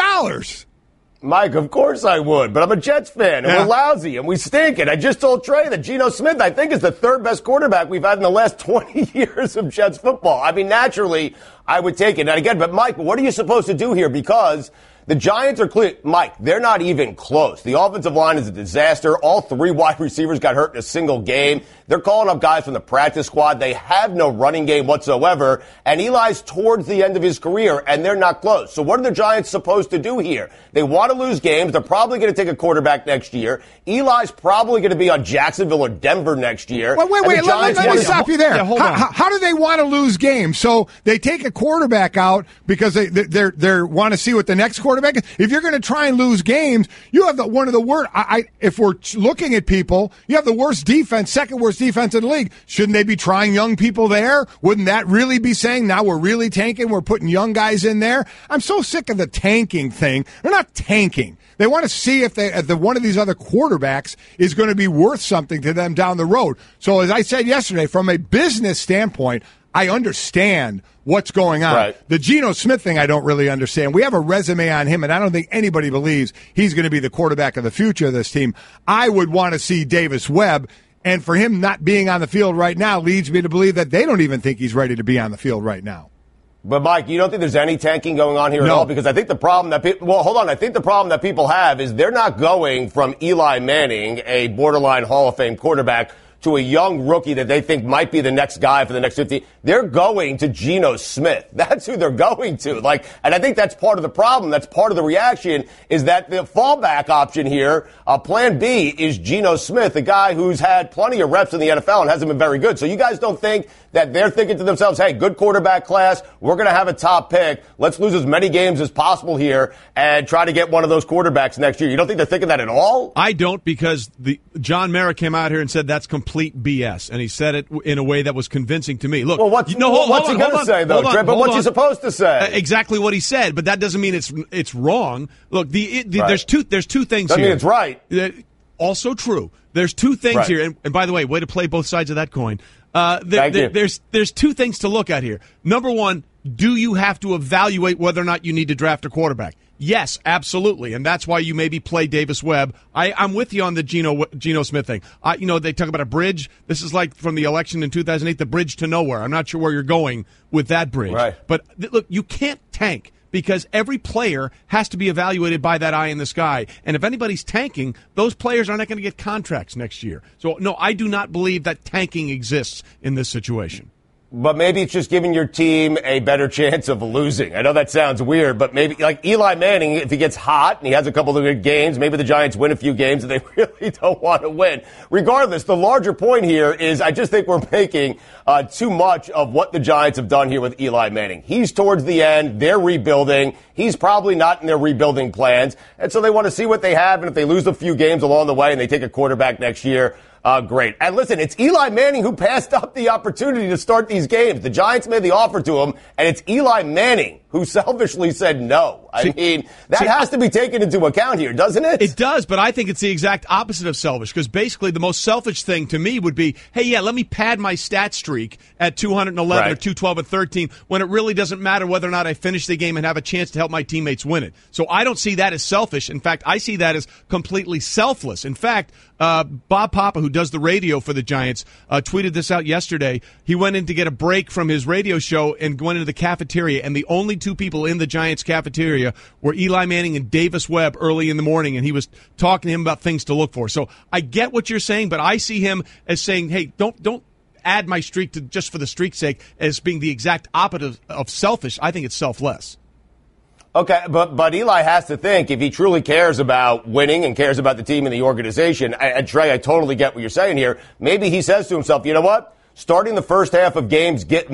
Mike, of course I would, but I'm a Jets fan, and we're lousy, and we stink. And I just told Trey that Geno Smith, I think, is the third best quarterback we've had in the last 20 years of Jets football. I mean, naturally, I would take it. And again, but Mike, what are you supposed to do here? Because the Giants are clear. Mike, they're not even close. The offensive line is a disaster. All 3 wide receivers got hurt in a single game. They're calling up guys from the practice squad. They have no running game whatsoever. And Eli's towards the end of his career, and they're not close. So what are the Giants supposed to do here? They want to lose games. They're probably going to take a quarterback next year. Eli's probably going to be on Jacksonville or Denver next year. Wait. Let me stop you there. Yeah, hold on. How do they want to lose games? So they take a quarterback out because they want to see what the next quarterback is. If you're going to try and lose games, you have one of the worst. If we're looking at people, you have the worst defense, second worst defense in the league. Shouldn't they be trying young people there? Wouldn't that really be saying now we're really tanking? We're putting young guys in there. I'm so sick of the tanking thing. They're not tanking. They want to see if one of these other quarterbacks is going to be worth something to them down the road. So as I said yesterday, from a business standpoint, I understand what's going on. Right. The Geno Smith thing I don't really understand. We have a resume on him, and I don't think anybody believes he's going to be the quarterback of the future of this team. I would want to see Davis Webb, and for him not being on the field right now leads me to believe that they don't even think he's ready to be on the field right now. But, Mike, you don't think there's any tanking going on here at all? Because I think the problem that I think the problem that people have is they're not going from Eli Manning, a borderline Hall of Fame quarterback, to a young rookie that they think might be the next guy for the next 50. They're going to Geno Smith. That's who they're going to. And I think that's part of the problem. That's part of the reaction is that the fallback option here, plan B, is Geno Smith, a guy who's had plenty of reps in the NFL and hasn't been very good. So you guys don't think that they're thinking to themselves, hey, good quarterback class, we're going to have a top pick. Let's lose as many games as possible here and try to get one of those quarterbacks next year. You don't think they're thinking that at all? I don't, because John Mara came out here and said that's complete BS, and he said it in a way that was convincing to me. Look, well, what's he going to say, though, Trey? But what's he supposed to say? Exactly what he said, but that doesn't mean it's wrong. Look, right. there's two things doesn't here. Mean it's right. Also true. There's two things here, and by the way, way to play both sides of that coin. There's two things to look at here. Number one, do you have to evaluate whether or not you need to draft a quarterback? Yes, absolutely, and that's why you maybe play Davis Webb. I'm with you on the Geno Smith thing. They talk about a bridge. This is like from the election in 2008, the bridge to nowhere. I'm not sure where you're going with that bridge. Right. But look, you can't tank because every player has to be evaluated by that eye in the sky. And if anybody's tanking, those players are not going to get contracts next year. So, no, I do not believe that tanking exists in this situation. But maybe it's just giving your team a better chance of losing. I know that sounds weird, but maybe like Eli Manning, if he gets hot and he has a couple of good games, maybe the Giants win a few games that they really don't want to win. Regardless, the larger point here is I just think we're making too much of what the Giants have done here with Eli Manning. He's towards the end. They're rebuilding. He's probably not in their rebuilding plans. And so they want to see what they have. And if they lose a few games along the way and they take a quarterback next year, great. And listen, it's Eli Manning who passed up the opportunity to start these games. The Giants made the offer to him, and it's Eli Manning who selfishly said no. I mean, that has to be taken into account here, doesn't it? It does, but I think it's the exact opposite of selfish, because basically the most selfish thing to me would be, hey, yeah, let me pad my stat streak at 211 or 212 and 13 when it really doesn't matter whether or not I finish the game and have a chance to help my teammates win it. So I don't see that as selfish. In fact, I see that as completely selfless. In fact, Bob Papa, who does the radio for the Giants, tweeted this out yesterday. He went in to get a break from his radio show and went into the cafeteria, and the only two people in the Giants cafeteria were Eli Manning and Davis Webb early in the morning, and he was talking to him about things to look for. So I get what you're saying, but I see him as saying, hey, don't add my streak to just for the streak's sake, as being the exact opposite of selfish. I think it's selfless. Okay, but Eli has to think, if he truly cares about winning and cares about the team and the organization, and Trey, I totally get what you're saying here, maybe he says to himself, you know what? Starting the first half of games gives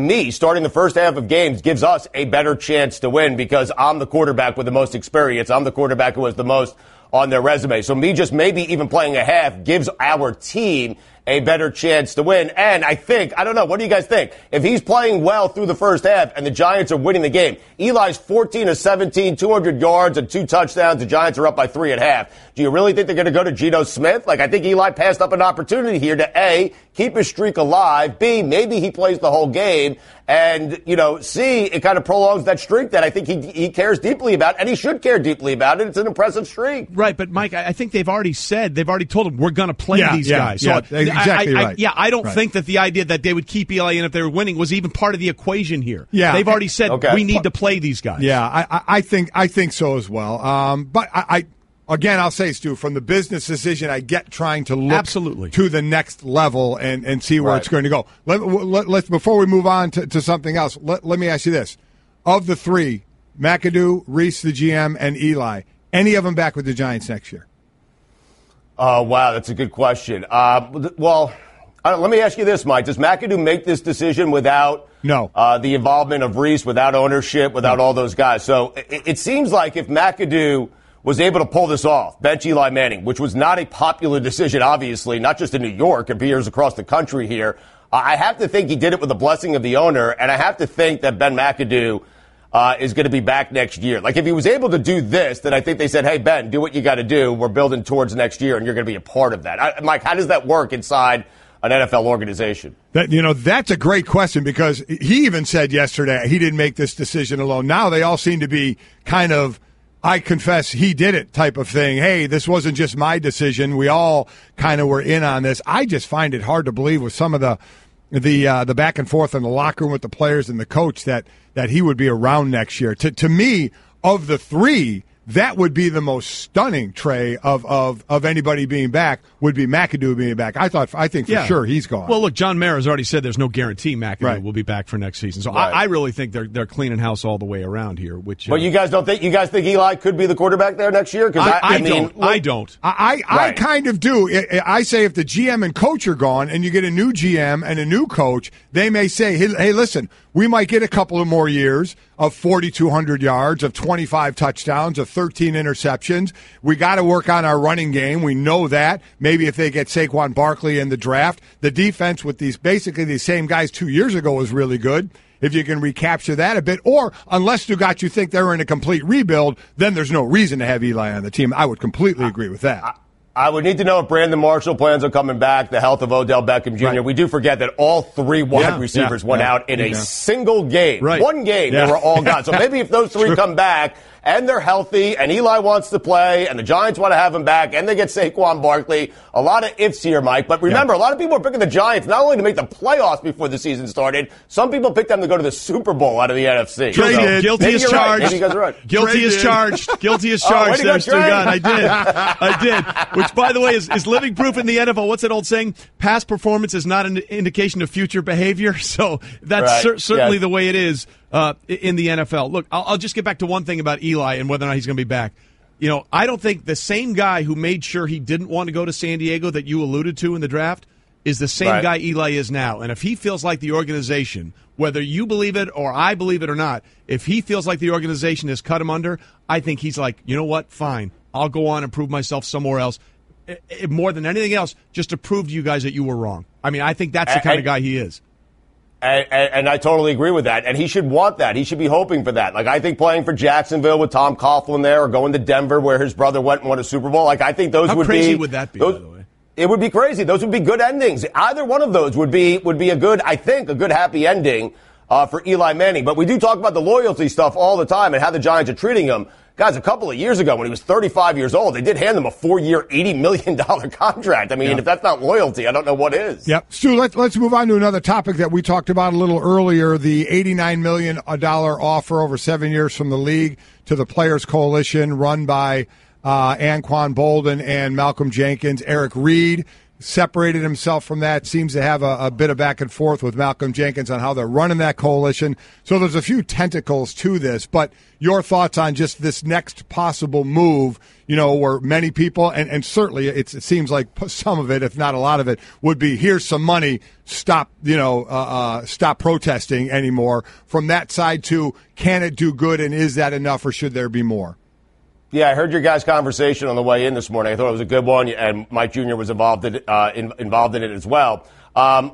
us a better chance to win because I'm the quarterback with the most experience. I'm the quarterback who has the most on their resume. So me just maybe even playing a half gives our team a better chance to win. And I don't know, what do you guys think? If he's playing well through the first half and the Giants are winning the game, Eli's 14 of 17, 200 yards and 2 touchdowns. The Giants are up by 3 at half. Do you really think they're going to go to Geno Smith? I think Eli passed up an opportunity here to A, keep his streak alive, B, maybe he plays the whole game, and, C, it kind of prolongs that streak that I think he cares deeply about, and he should care deeply about it. It's an impressive streak. Right, but Mike, I think they've already told him we're going to play these guys. So exactly right. I don't think that the idea that they would keep Eli in if they were winning was even part of the equation here. Yeah. They've already said we need to play these guys. Yeah, I think so as well. But again, I'll say, Stu, from the business decision, I get trying to look to the next level and see where it's going to go. Let's before we move on to something else, let me ask you this. Of the three, McAdoo, Reese, the GM, and Eli, any of them back with the Giants next year? Oh, wow, that's a good question. Let me ask you this, Mike. Does McAdoo make this decision without the involvement of Reese, without ownership, without all those guys? So it seems like if McAdoo was able to pull this off, bench Eli Manning, which was not a popular decision, obviously, not just in New York, it appears across the country here. I have to think he did it with the blessing of the owner, and I have to think that Ben McAdoo is going to be back next year. If he was able to do this, then I think they said, hey, Ben, do what you got to do. We're building towards next year, and you're going to be a part of that. Mike, how does that work inside an NFL organization? That's a great question, because he even said yesterday he didn't make this decision alone. Now they all seem to be kind of, I confess he did it type of thing. Hey, this wasn't just my decision. We all kind of were in on this. I just find it hard to believe with some of the back and forth in the locker room with the players and the coach that he would be around next year. To me, of the three, that would be the most stunning, Trey, of anybody being back, would be McAdoo being back. I think for sure he's gone. Well, look, John Mara has already said there's no guarantee McAdoo will be back for next season. So I really think they're cleaning house all the way around here. But you guys think Eli could be the quarterback there next year? Because I don't. I kind of do. I say if the GM and coach are gone and you get a new GM and a new coach, they may say, hey, listen, we might get a couple of more years of 4,200 yards, of 25 touchdowns, of 13 interceptions. We got to work on our running game. We know that. Maybe if they get Saquon Barkley in the draft, the defense with these same guys 2 years ago was really good. If you can recapture that a bit, or unless Stugotz, you think they're in a complete rebuild, then there's no reason to have Eli on the team. I would completely agree with that. I would need to know if Brandon Marshall plans on coming back, the health of Odell Beckham Jr. Right. We do forget that all three wide receivers went out in a single game. Right. One game, they were all gone. So maybe if those three come back and they're healthy and Eli wants to play and the Giants want to have him back and they get Saquon Barkley, a lot of ifs here, Mike. But remember, a lot of people are picking the Giants not only to make the playoffs before the season started, some people picked them to go to the Super Bowl out of the NFC. Guilty as charged. Maybe you guys are right. Guilty as charged. Guilty as charged there, Stugotz. I did. Which, by the way, is living proof in the NFL. What's that old saying? Past performance is not an indication of future behavior. So that's certainly the way it is in the NFL. Look, I'll just get back to one thing about Eli and whether or not he's going to be back. I don't think the same guy who made sure he didn't want to go to San Diego that you alluded to in the draft is the same guy Eli is now. And if he feels like the organization, whether you believe it or I believe it or not, if he feels like the organization has cut him under, I think he's like, you know what, fine, I'll go on and prove myself somewhere else. More than anything else, just to prove to you guys that you were wrong. I mean, I think that's the kind of guy he is. And I totally agree with that. And he should want that. He should be hoping for that. Like, I think playing for Jacksonville with Tom Coughlin there, or going to Denver where his brother went and won a Super Bowl, like, I think those would be... How crazy would that be, by the way? It would be crazy. Those would be good endings. Either one of those would be a good, I think, a good happy ending for Eli Manning. But we do talk about the loyalty stuff all the time and how the Giants are treating him. Guys, a couple of years ago when he was 35 years old, they did hand him a 4-year, $80 million contract. I mean, if that's not loyalty, I don't know what is. Yep. Stu, let's move on to another topic that we talked about a little earlier, the $89 million offer over 7 years from the league to the Players Coalition run by Anquan Boldin and Malcolm Jenkins. Eric Reed separated himself from that, seems to have a bit of back and forth with Malcolm Jenkins on how they're running that coalition. So there's a few tentacles to this, but your thoughts on just this next possible move, where many people, and certainly it seems like some of it, if not a lot of it, would be, here's some money, stop protesting anymore. From that side to, can it do good, and is that enough, or should there be more? Yeah, I heard your guys' conversation on the way in this morning. I thought it was a good one, and Mike Jr. was involved in it as well.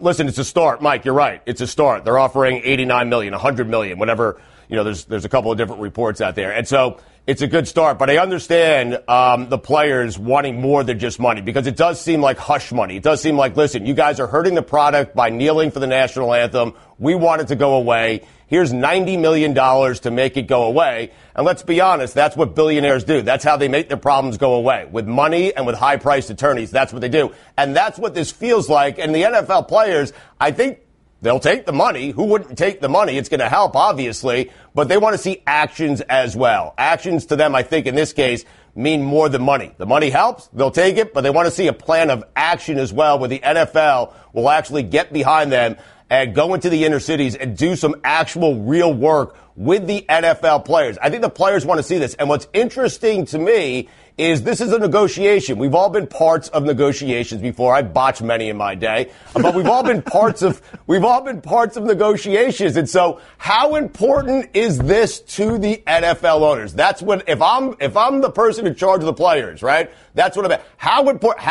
Listen, it's a start. Mike, you're right. It's a start. They're offering $89 million, $100 million, whatever. There's a couple of different reports out there. And so it's a good start. But I understand the players wanting more than just money, because it does seem like hush money. It does seem like, listen, you guys are hurting the product by kneeling for the national anthem. We want it to go away. Here's $90 million to make it go away. And let's be honest, that's what billionaires do. That's how they make their problems go away. With money and with high-priced attorneys, that's what they do. And that's what this feels like. And the NFL players, I think they'll take the money. Who wouldn't take the money? It's going to help, obviously. But they want to see actions as well. Actions to them, I think, in this case, mean more than money. The money helps. They'll take it. But they want to see a plan of action as well, where the NFL will actually get behind them and go into the inner cities and do some actual real work with the NFL players. I think the players want to see this. And what's interesting to me is this is a negotiation. We've all been parts of negotiations before. I botched many in my day, but we've all been parts of negotiations. And so how important is this to the NFL owners? That's what, if I'm the person in charge of the players, right? That's what I'm at. How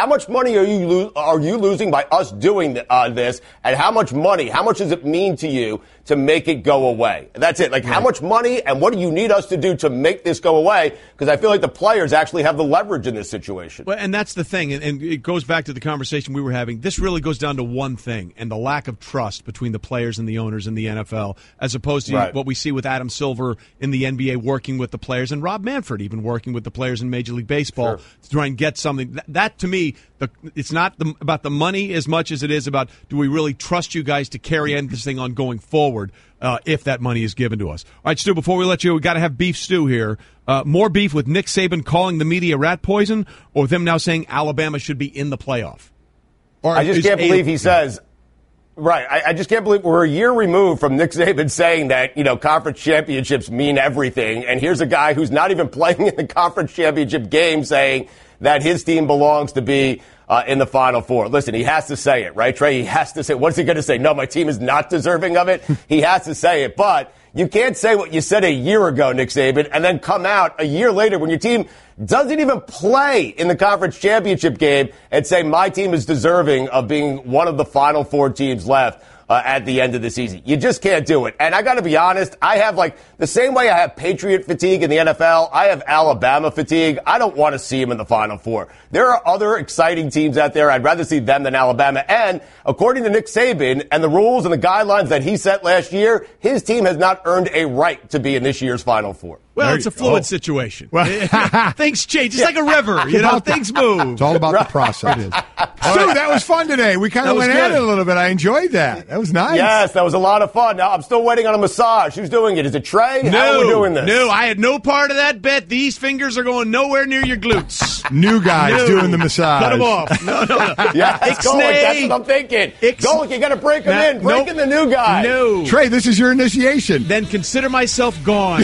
much money are you losing by us doing this? And how much does it mean to you to make it go away? That's it. Like, How much money and what do you need us to do to make this go away? Because I feel like the players actually have the leverage in this situation. Well, and that's the thing, and it goes back to the conversation we were having. This really goes down to one thing, and the lack of trust between the players and the owners in the NFL, as opposed to what we see with Adam Silver in the NBA working with the players, and Rob Manfred even working with the players in Major League Baseball to try and get something. That to me, it's not about the money as much as it is about, do we really trust you guys to carry this thing on going forward if that money is given to us. All right, Stu, before we let you, we got to have beef stew here. More beef with Nick Saban calling the media rat poison, or them now saying Alabama should be in the playoff? Or I just can't believe he says... Right. I just can't believe we're a year removed from Nick Saban saying that, conference championships mean everything. And here's a guy who's not even playing in the conference championship game saying that his team belongs to be in the Final Four. Listen, he has to say it, right, Trey? He has to say it. What's he going to say? No, my team is not deserving of it. He has to say it. But you can't say what you said a year ago, Nick Saban, and then come out a year later when your team doesn't even play in the conference championship game and say my team is deserving of being one of the Final Four teams left at the end of the season. You just can't do it. And I got to be honest, I have the same way I have Patriot fatigue in the NFL, I have Alabama fatigue. I don't want to see them in the Final Four. There are other exciting teams out there. I'd rather see them than Alabama. And according to Nick Saban and the rules and the guidelines that he set last year, his team has not earned a right to be in this year's Final Four. Well, it's a fluid situation. Things change. It's like a river. Things move. It's all about the process. It is. Stu, that was fun today. We kind of went at it a little bit. I enjoyed that. That was nice. Yes, that was a lot of fun. Now, I'm still waiting on a massage. Who's doing it? Is it Trey? No, how are we doing this? No, I had no part of that bet. These fingers are going nowhere near your glutes. New guys doing the massage. Cut them off. No. Yeah, that's Golic. That's what I'm thinking. Golic, you got to break them in. Break in the new guy. No. Trey, this is your initiation. Then consider myself gone.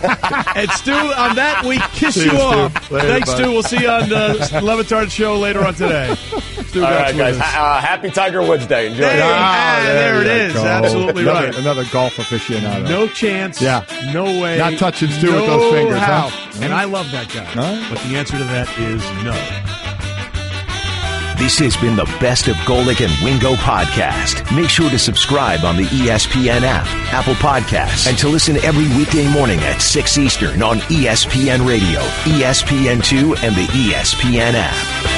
And Stu, on that, we kiss you off. Thanks, Stu. We'll see you on the Levitard show later on today. Stu, all right, guys. Happy Tiger Woods Day. Enjoy it. There it is. Absolutely right. Another golf aficionado. No chance. Yeah. No way. Not touching Stu with those fingers. How. Huh? And I love that guy. But the answer to that is no. This has been the Best of Golic and Wingo podcast. Make sure to subscribe on the ESPN app, Apple Podcasts, and to listen every weekday morning at 6 Eastern on ESPN Radio, ESPN2, and the ESPN app.